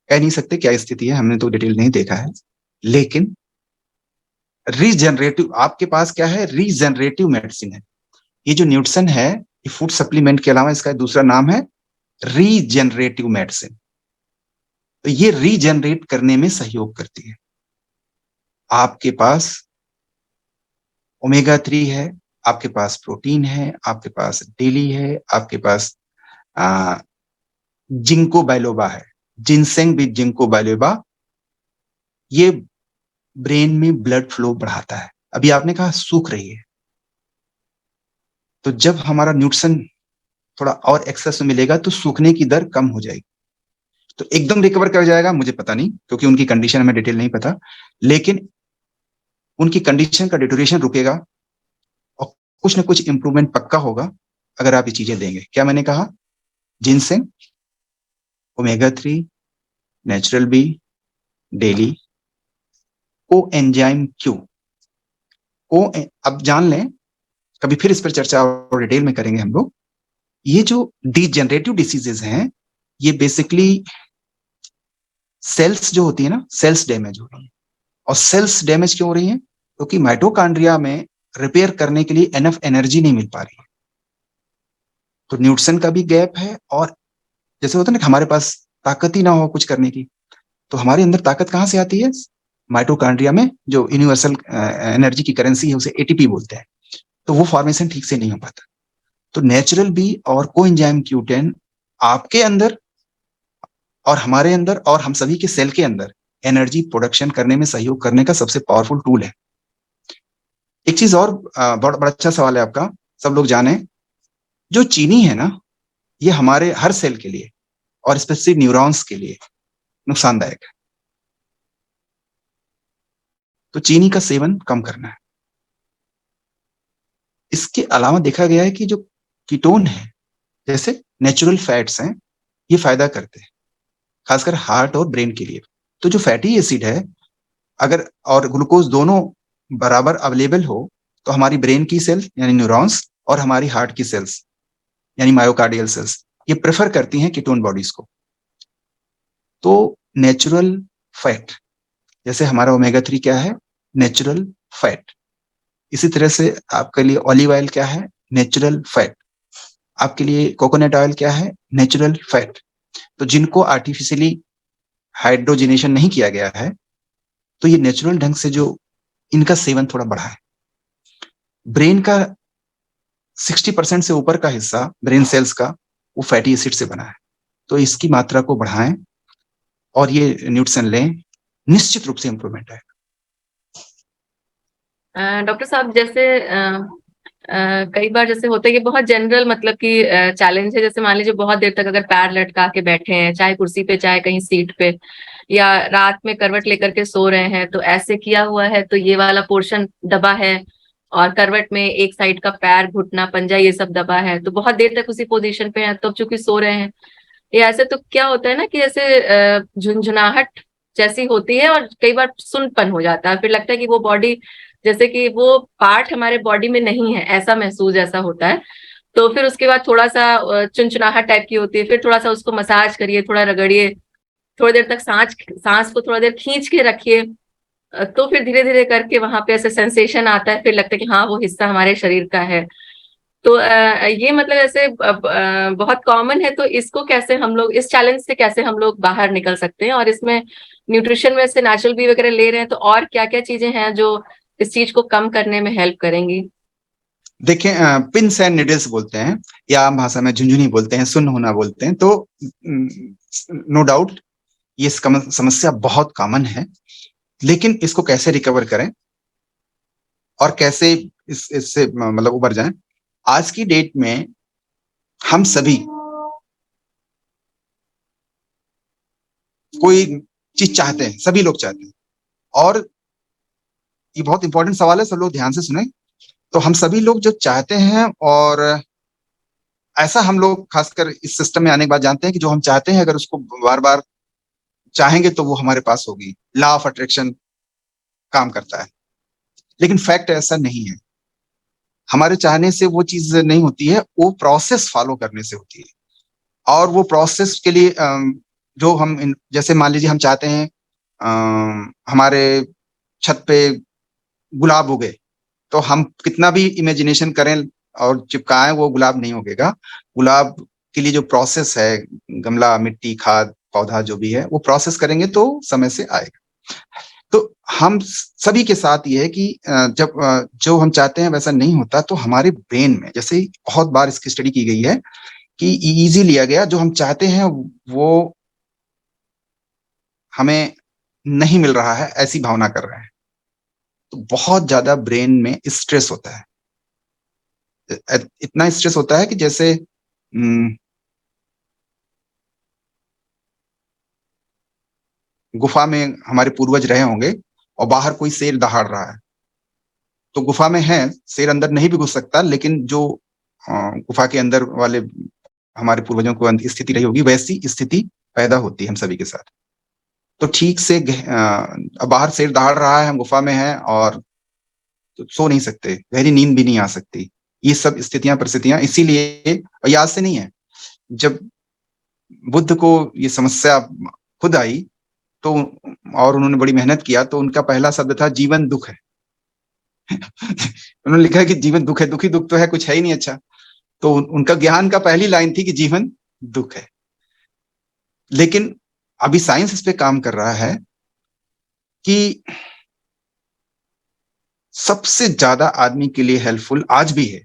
कह नहीं सकते क्या स्थिति है, हमने तो डिटेल नहीं देखा है। लेकिन रीजनरेटिव आपके पास क्या है? रीजनरेटिव मेडिसिन है। ये जो न्यूट्रिशन है, ये फूड सप्लीमेंट के अलावा इसका दूसरा नाम है रीजनरेटिव मेडिसिन। तो ये रीजनरेट करने में सहयोग करती है। आपके पास ओमेगा 3 है, आपके पास प्रोटीन है, आपके पास डेली है, आपके पास जिंको बाइलोबा है, जिनसेंग विद जिंको बाइलोबा। ये ब्रेन में ब्लड फ्लो बढ़ाता है। अभी आपने कहा सूख रही है, तो जब हमारा न्यूट्रिशन थोड़ा और एक्सेस में मिलेगा तो सूखने की दर कम हो जाएगी। तो एकदम रिकवर कर जाएगा मुझे पता नहीं, क्योंकि उनकी कंडीशन हमें डिटेल नहीं पता, लेकिन उनकी कंडीशन का डिटोरेशन रुकेगा और कुछ ना कुछ इंप्रूवमेंट पक्का होगा अगर आप ये चीजें देंगे। क्या मैंने कहा? Ginseng, omega 3, natural B, daily, coenzyme Q को। अब जान लें, कभी फिर इस पर चर्चा और डिटेल में करेंगे हम लोग। ये जो डीजेनरेटिव डिसीजेज हैं, ये बेसिकली सेल्स जो होती है ना, सेल्स डैमेज हो रही है। और सेल्स डैमेज क्यों हो रही है? क्योंकि माइटोकॉन्ड्रिया में रिपेयर करने के लिए एनफ एनर्जी नहीं मिल पा रही है। तो न्यूट्रिशन का भी गैप है। और जैसे होता है ना कि हमारे पास ताकत ही ना हो कुछ करने की, तो हमारे अंदर ताकत कहाँ से आती है? माइटोकॉन्ड्रिया में जो यूनिवर्सल एनर्जी की करेंसी है उसे एटीपी बोलते हैं, तो वो फॉर्मेशन ठीक से नहीं हो पाता। तो नेचुरल बी और कोएंजाइम Q10 आपके अंदर और हमारे अंदर और हम सभी के सेल के अंदर एनर्जी प्रोडक्शन करने में सहयोग करने का सबसे पावरफुल टूल है। एक चीज और, बड़ा अच्छा सवाल है आपका, सब लोग जाने, जो चीनी है ना, ये हमारे हर सेल के लिए और स्पेसिफिक न्यूरॉन्स के लिए नुकसानदायक है। तो चीनी का सेवन कम करना है। इसके अलावा देखा गया है कि जो कीटोन है, जैसे नेचुरल फैट्स हैं, ये फायदा करते हैं खासकर हार्ट और ब्रेन के लिए। तो जो फैटी एसिड है अगर और ग्लूकोज दोनों बराबर अवेलेबल हो तो हमारी ब्रेन की सेल यानी न्यूरॉन्स और हमारी हार्ट की सेल्स यानी मायोकार्डियल सेल्स ये प्रेफर करती हैं कीटोन बॉडीज को। तो नेचुरल फैट, जैसे हमारा ओमेगा 3 क्या है? Natural fat. इसी तरह से आपके लिए ऑलिव ऑयल क्या है? Natural fat. आपके लिए कोकोनट ऑयल क्या है? Natural fat. तो जिनको आर्टिफिशियली हाइड्रोजनेशन नहीं किया गया है, तो ये नेचुरल ढंग से जो इनका सेवन थोड़ा बढ़ा है। ब्रेन का 60% से ऊपर का हिस्सा ब्रेन सेल्स का वो फैटी एसिड से बना है। तो इसकी मात्रा को बढ़ाएं और ये न्यूट्रिशन लें, निश्चित रूप से इंप्रूवमेंट है। डॉक्टर साहब, जैसे कई बार जैसे होता है कि बहुत जनरल मतलब कि चैलेंज है, जैसे मान लीजिए बहुत देर तक अगर पैर लटका के बैठे हैं, चाहे कुर्सी पे चाहे कहीं सीट पे, या रात में करवट लेकर के सो रहे हैं, तो ऐसे किया हुआ है तो ये वाला पोर्शन दबा है और करवट में एक साइड का पैर, घुटना, पंजा ये सब दबा है, तो बहुत देर तक उसी पोजीशन पे है, तो चूंकि सो रहे हैं ये ऐसे, तो क्या होता है ना कि ऐसे झुंझुनाहट जैसी होती है और कई बार सुनपन हो जाता है, फिर लगता है कि वो बॉडी जैसे कि वो पार्ट हमारे बॉडी में नहीं है, ऐसा महसूस ऐसा होता है। तो फिर उसके बाद थोड़ा सा चुनचुनाहट टाइप की होती है, फिर थोड़ा सा उसको मसाज करिए, थोड़ा रगड़िए, थोड़ी देर तक सांस को थोड़ा देर खींच के रखिए, तो फिर धीरे धीरे करके वहां पे ऐसे सेंसेशन आता है, फिर लगता है कि हाँ वो हिस्सा हमारे शरीर का है। तो ये मतलब ऐसे बहुत कॉमन है, तो इसको कैसे हम लोग, इस चैलेंज से कैसे हम लोग बाहर निकल सकते हैं? और इसमें न्यूट्रिशन में से नेचुरल बी वगैरह ले रहे हैं, तो और क्या क्या चीजें हैं जो इस चीज को कम करने में हेल्प करेंगी? देखें, पिंस एंड निडल्स बोलते हैं या आम भाषा में झुंझुनी बोलते हैं, सुन्न होना बोलते हैं। तो नो डाउट ये समस्या बहुत कॉमन है, लेकिन इसको कैसे रिकवर करें और कैसे इससे मतलब उबर जाएं। आज की डेट में हम सभी कोई चीज चाहते हैं, सभी लोग चाहते हैं, और ये बहुत इंपॉर्टेंट सवाल है, सब लोग ध्यान से सुने। तो हम सभी लोग जो चाहते हैं, और ऐसा हम लोग खासकर इस सिस्टम में आने के बाद जानते हैं कि जो हम चाहते हैं अगर उसको बार बार चाहेंगे तो वो हमारे पास होगी। लॉ ऑफ अट्रैक्शन काम करता है, लेकिन फैक्ट ऐसा नहीं है। हमारे चाहने से वो चीज नहीं होती है, वो प्रोसेस फॉलो करने से होती है। और वो प्रोसेस के लिए जो हम जैसे मान लीजिए हम चाहते हैं हमारे छत पे गुलाब उगे, तो हम कितना भी इमेजिनेशन करें और चिपकाएं, वो गुलाब नहीं उगेगा। गुलाब के लिए जो प्रोसेस है, गमला, मिट्टी, खाद, पौधा जो भी है, वो प्रोसेस करेंगे तो समय से आएगा। तो हम सभी के साथ ये है कि जब जो हम चाहते हैं वैसा नहीं होता, तो हमारे ब्रेन में, जैसे ही बहुत बार इसकी स्टडी की गई है कि इजी लिया गया, जो हम चाहते हैं वो हमें नहीं मिल रहा है, ऐसी भावना कर रहे हैं। तो बहुत ज्यादा ब्रेन में स्ट्रेस होता है। इतना स्ट्रेस होता है कि जैसे गुफा में हमारे पूर्वज रहे होंगे और बाहर कोई शेर दहाड़ रहा है, तो गुफा में है, शेर अंदर नहीं भी घुस सकता, लेकिन जो गुफा के अंदर वाले हमारे पूर्वजों को स्थिति रही होगी, वैसी स्थिति पैदा होती है हम सभी के साथ। तो ठीक से बाहर शेर दहाड़ रहा है, हम गुफा में हैं और तो सो नहीं सकते, गहरी नींद भी नहीं आ सकती। ये सब स्थितियां, परिस्थितियां इसीलिए, और याद से नहीं है। जब बुद्ध को ये समस्या खुद आई तो, और उन्होंने बड़ी मेहनत किया, तो उनका पहला शब्द था जीवन दुख है। उन्होंने लिखा है कि जीवन दुख है, दुखी दुख तो है, कुछ है ही नहीं अच्छा। तो उनका ज्ञान का पहली लाइन थी कि जीवन दुख है। लेकिन अभी साइंस इस पे काम कर रहा है कि सबसे ज्यादा आदमी के लिए हेल्पफुल आज भी है,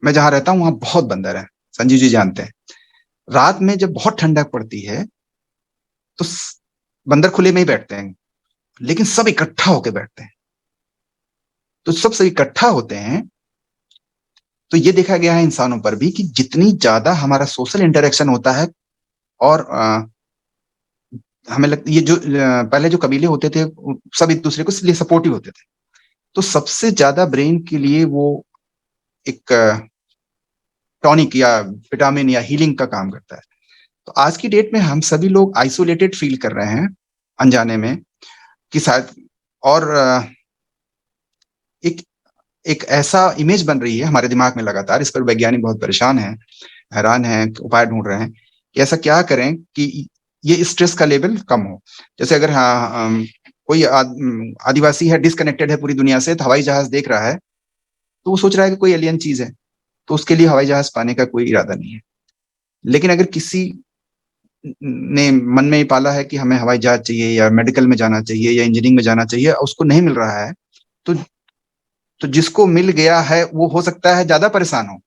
मैं जहां रहता हूं वहां बहुत बंदर है, संजीव जी जानते हैं। रात में जब बहुत ठंडक पड़ती है तो बंदर खुले में ही बैठते हैं, लेकिन सब इकट्ठा होकर बैठते हैं। तो सब इकट्ठा होते हैं, तो ये देखा गया है इंसानों पर भी कि जितनी ज्यादा हमारा सोशल इंटरेक्शन होता है, और हमें लगता ये जो पहले जो कबीले होते थे सब एक दूसरे को लिए सपोर्टिव होते थे, तो सबसे ज्यादा ब्रेन के लिए वो एक टॉनिक या विटामिन या हीलिंग का काम करता है। तो आज की डेट में हम सभी लोग आइसोलेटेड फील कर रहे हैं अनजाने में कि शायद, और एक ऐसा इमेज बन रही है हमारे दिमाग में लगातार, इस पर वैज्ञानिक बहुत परेशान हैं, हैरान हैं, उपाय ढूंढ रहे हैं कि ऐसा क्या करें कि ये स्ट्रेस का लेवल कम हो। जैसे अगर कोई आदिवासी है, डिस्कनेक्टेड है पूरी दुनिया से, तो हवाई जहाज देख रहा है तो वो सोच रहा है कि कोई एलियन चीज है, तो उसके लिए हवाई जहाज पाने का कोई इरादा नहीं है। लेकिन अगर किसी ने मन में ही पाला है कि हमें हवाई जहाज चाहिए या मेडिकल में जाना चाहिए या इंजीनियरिंग में जाना चाहिए, उसको नहीं मिल रहा है, तो जिसको मिल गया है वो हो सकता है ज्यादा परेशान हो,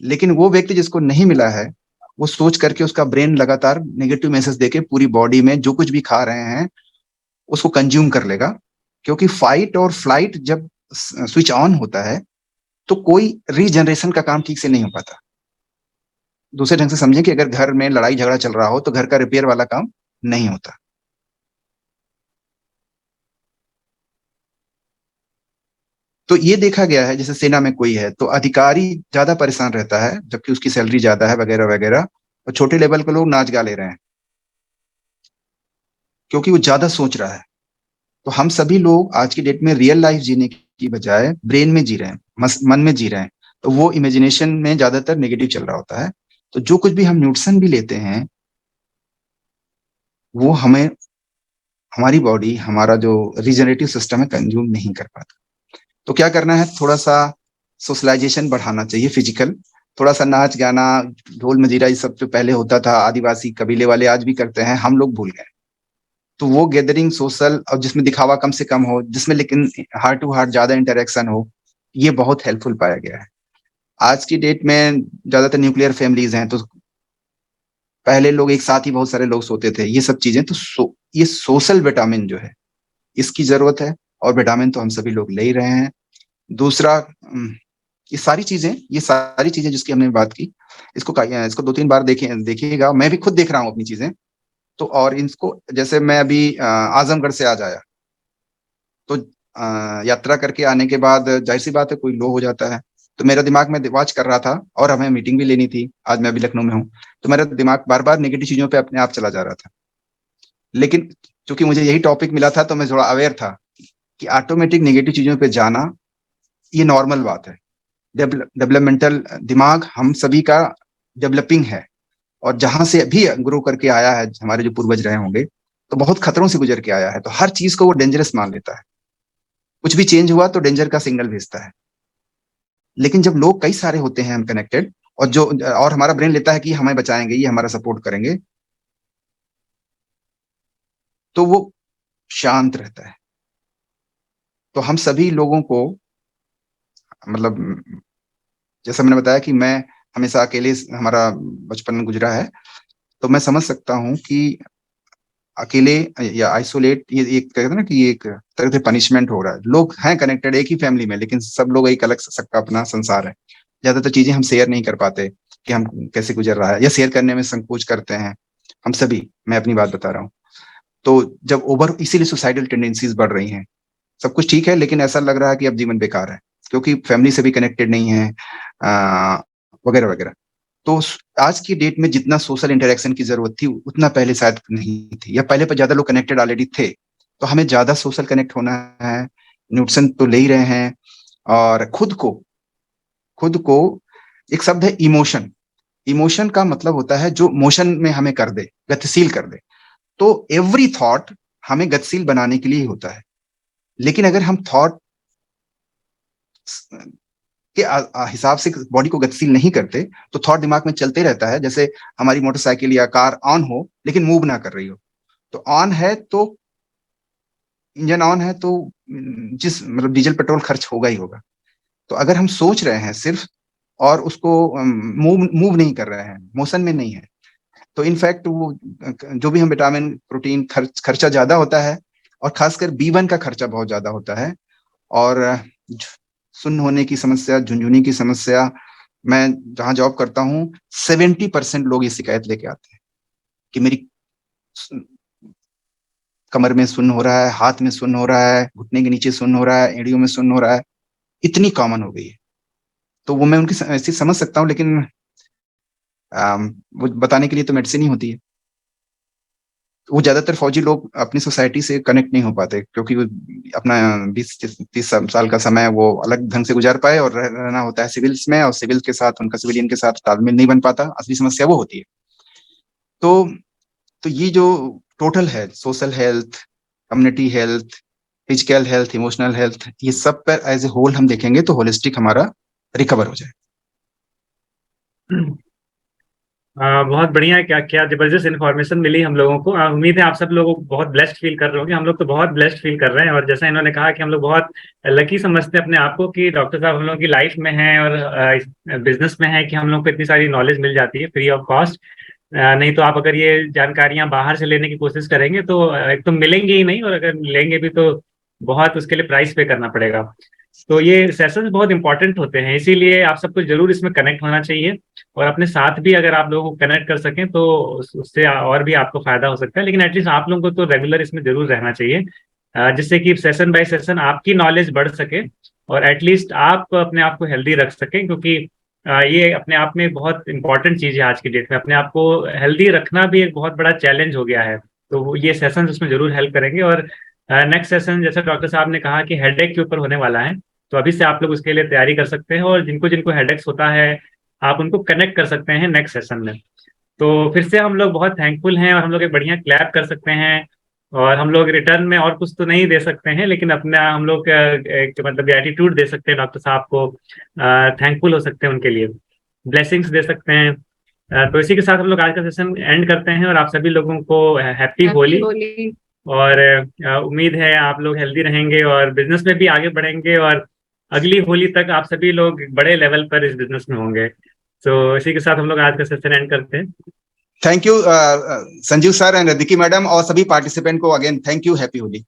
लेकिन वो व्यक्ति जिसको नहीं मिला है, वो सोच करके उसका ब्रेन लगातार नेगेटिव मैसेज देके पूरी बॉडी में जो कुछ भी खा रहे हैं उसको कंज्यूम कर लेगा। क्योंकि फाइट और फ्लाइट जब स्विच ऑन होता है तो कोई रीजनरेशन का काम ठीक से नहीं हो पाता। दूसरे ढंग से समझें कि अगर घर में लड़ाई झगड़ा चल रहा हो तो घर का रिपेयर वाला काम नहीं होता। तो ये देखा गया है, जैसे सेना में कोई है तो अधिकारी ज्यादा परेशान रहता है जबकि उसकी सैलरी ज्यादा है वगैरह वगैरह, और छोटे लेवल के लोग नाच गा ले रहे हैं क्योंकि वो ज्यादा सोच रहा है। तो हम सभी लोग आज की डेट में रियल लाइफ जीने की बजाय ब्रेन में जी रहे हैं, मन में जी रहे हैं, तो वो इमेजिनेशन में ज्यादातर नेगेटिव चल रहा होता है। तो जो कुछ भी हम न्यूट्रिशन भी लेते हैं वो हमें, हमारी बॉडी, हमारा जो रिजनरेटिव सिस्टम है, कंज्यूम नहीं कर पाता। तो क्या करना है, थोड़ा सा सोशलाइजेशन बढ़ाना चाहिए, फिजिकल, थोड़ा सा नाच गाना, ढोल मजीरा, ये सब जो पहले होता था आदिवासी कबीले वाले आज भी करते हैं, हम लोग भूल गए। तो वो गैदरिंग सोशल, और जिसमें दिखावा कम से कम हो, जिसमें लेकिन हार्ट टू हार्ट ज्यादा इंटरेक्शन हो, ये बहुत हेल्पफुल पाया गया है। आज की डेट में ज्यादातर न्यूक्लियर फैमिलीज हैं, तो पहले लोग एक साथ ही बहुत सारे लोग सोते थे, ये सब चीजें, तो ये सोशल विटामिन जो है इसकी जरूरत है, और विटामिन तो हम सभी लोग ले ही रहे हैं। दूसरा, ये सारी चीजें जिसकी हमने बात की, इसको 2-3 बार देखिएगा, मैं भी खुद देख रहा हूँ अपनी चीजें। तो और इनको, जैसे मैं अभी आजमगढ़ से आज आया, तो यात्रा करके आने के बाद जाहिर सी बात है कोई लो हो जाता है। तो मेरा दिमाग में वॉच कर रहा था और हमें मीटिंग भी लेनी थी, आज मैं अभी लखनऊ में हूँ, तो मेरा दिमाग बार बार नेगेटिव चीजों पे अपने आप चला जा रहा था। लेकिन चूंकि मुझे यही टॉपिक मिला था तो मैं थोड़ा अवेयर था कि ऑटोमेटिक नेगेटिव चीजों पे जाना ये नॉर्मल बात है। डेवलपमेंटल दिमाग हम सभी का डेवलपिंग है, और जहां से भी ग्रो करके आया है, हमारे जो पूर्वज रहे होंगे, तो बहुत खतरों से गुजर के आया है, तो हर चीज को वो डेंजरस मान लेता है। कुछ भी चेंज हुआ तो डेंजर का सिग्नल भेजता है। लेकिन जब लोग कई सारे होते हैं हम कनेक्टेड, और हमारा ब्रेन लेता है कि हमें बचाएंगे, ये हमारा सपोर्ट करेंगे, तो वो शांत रहता है। तो हम सभी लोगों को, मतलब जैसा मैंने बताया कि मैं हमेशा अकेले हमारा बचपन गुजरा है, तो मैं समझ सकता हूँ कि अकेले या आइसोलेट, ये एक कहते हैं ना कि ये एक तरह से पनिशमेंट हो रहा है। लोग हैं कनेक्टेड एक ही फैमिली में, लेकिन सब लोग एक अलग सबका अपना संसार है। ज्यादातर चीजें हम शेयर नहीं कर पाते कि हम कैसे गुजर रहा है, या शेयर करने में संकोच करते हैं हम सभी। मैं अपनी बात बता रहा हूँ। तो जब इसीलिए सुसाइडल टेंडेंसीज बढ़ रही हैं। सब कुछ ठीक है, लेकिन ऐसा लग रहा है कि अब जीवन बेकार है, क्योंकि फैमिली से भी कनेक्टेड नहीं है, वगैरह वगैरह। तो आज की डेट में जितना सोशल इंटरेक्शन की जरूरत थी उतना पहले शायद नहीं थी, या पहले पर ज्यादा लोग कनेक्टेड ऑलरेडी थे। तो हमें ज्यादा सोशल कनेक्ट होना है, न्यूट्रिशन तो ले ही रहे हैं, और खुद को एक शब्द है इमोशन। इमोशन का मतलब होता है जो मोशन में हमें कर दे, गतिशील कर दे। तो एवरी थॉट हमें गतिशील बनाने के लिए होता है, लेकिन अगर हम थॉट के हिसाब से बॉडी को गतिशील नहीं करते तो थॉट दिमाग में चलते रहता है। जैसे हमारी मोटरसाइकिल या कार ऑन हो लेकिन मूव ना कर रही हो, तो ऑन है तो इंजन ऑन है, तो जिस मतलब डीजल पेट्रोल खर्च होगा ही होगा। तो अगर हम सोच रहे हैं सिर्फ और उसको मूव नहीं कर रहे हैं, मोशन में नहीं है, तो इनफैक्ट वो जो भी हम विटामिन प्रोटीन खर्चा ज्यादा होता है, और खासकर B1 का खर्चा बहुत ज्यादा होता है। और सुन्न होने की समस्या, झुंझुनी की समस्या, मैं जहां जॉब करता हूँ 70% लोग ये शिकायत लेके आते हैं कि मेरी कमर में सुन्न हो रहा है, हाथ में सुन्न हो रहा है, घुटने के नीचे सुन्न हो रहा है, एड़ियों में सुन्न हो रहा है। इतनी कॉमन हो गई है। तो वो मैं उनकी ऐसी समझ सकता हूँ, लेकिन वो बताने के लिए तो मेडिसिन ही होती है। वो ज्यादातर फौजी लोग अपनी सोसाइटी से कनेक्ट नहीं हो पाते, क्योंकि वो अपना 20-30 साल का समय वो अलग ढंग से गुजार पाए, और रहना होता है सिविल्स में, और सिविल के साथ उनका सिविलियन के साथ तालमेल नहीं बन पाता। असली समस्या वो होती है। तो ये जो टोटल है, social health, community health, physical health, emotional health, ये सब पर एज ए होल हम देखेंगे तो होलिस्टिक हमारा रिकवर हो जाए। बहुत बढ़िया, क्या क्या जबरदस्त इन्फॉर्मेशन मिली हम लोगों को। उम्मीद है आप सब लोगों को बहुत ब्लेस्ड फील कर रहे होंगे। हम लोग तो बहुत ब्लेस्ड फील कर रहे हैं, और जैसा इन्होंने कहा कि हम लोग बहुत लकी समझते हैं अपने आप को कि डॉक्टर साहब हम लोगों की लाइफ में हैं और बिजनेस में है कि हम लोग को इतनी सारी नॉलेज मिल जाती है फ्री ऑफ कॉस्ट। नहीं तो आप अगर ये जानकारियां बाहर से लेने की कोशिश करेंगे तो एक तो मिलेंगे ही नहीं, और अगर लेंगे भी तो बहुत उसके लिए प्राइस पे करना पड़ेगा। तो ये सेशंस बहुत इंपॉर्टेंट होते हैं, इसीलिए आप सबको जरूर इसमें कनेक्ट होना चाहिए, और अपने साथ भी अगर आप लोगों को कनेक्ट कर सकें तो उससे और भी आपको फायदा हो सकता है। लेकिन एटलीस्ट आप लोगों को तो रेगुलर इसमें जरूर रहना चाहिए, जिससे कि सेशन बाय सेशन आपकी नॉलेज बढ़ सके, और एटलीस्ट आप अपने आप को हेल्दी रख सकें, क्योंकि ये अपने आप में बहुत इंपॉर्टेंट चीज है। आज की डेट में अपने आप को हेल्दी रखना भी एक बहुत बड़ा चैलेंज हो गया है। तो ये सेशन उसमें जरूर हेल्प करेंगे। और नेक्स्ट सेशन जैसे डॉक्टर साहब ने कहा कि हेडेक के ऊपर होने वाला है, तो अभी से आप लोग उसके लिए तैयारी कर सकते हैं, और जिनको जिनको हेडेक्स होता है आप उनको कनेक्ट कर सकते हैं नेक्स्ट सेशन में। तो फिर से हम लोग बहुत थैंकफुल हैं, और हम लोग एक बढ़िया क्लैप कर सकते हैं, और हम लोग रिटर्न में और कुछ तो नहीं दे सकते हैं, लेकिन अपना हम लोग एक मतलब एटीट्यूड दे सकते हैं डॉक्टर साहब को, थैंकफुल हो सकते हैं उनके लिए, ब्लेसिंग्स दे सकते हैं। तो इसी के साथ हम लोग आज का सेशन एंड करते हैं, और आप सभी लोगों को हैप्पी होली। और उम्मीद है आप लोग हेल्दी रहेंगे और बिजनेस में भी आगे बढ़ेंगे, और अगली होली तक आप सभी लोग बड़े लेवल पर इस बिजनेस में होंगे। तो इसी के साथ हम लोग आज का सेशन एंड करते हैं। Thank you Sanjeev sir and Riddhi madam, और सभी पार्टिसिपेंट को again thank you, happy Holi.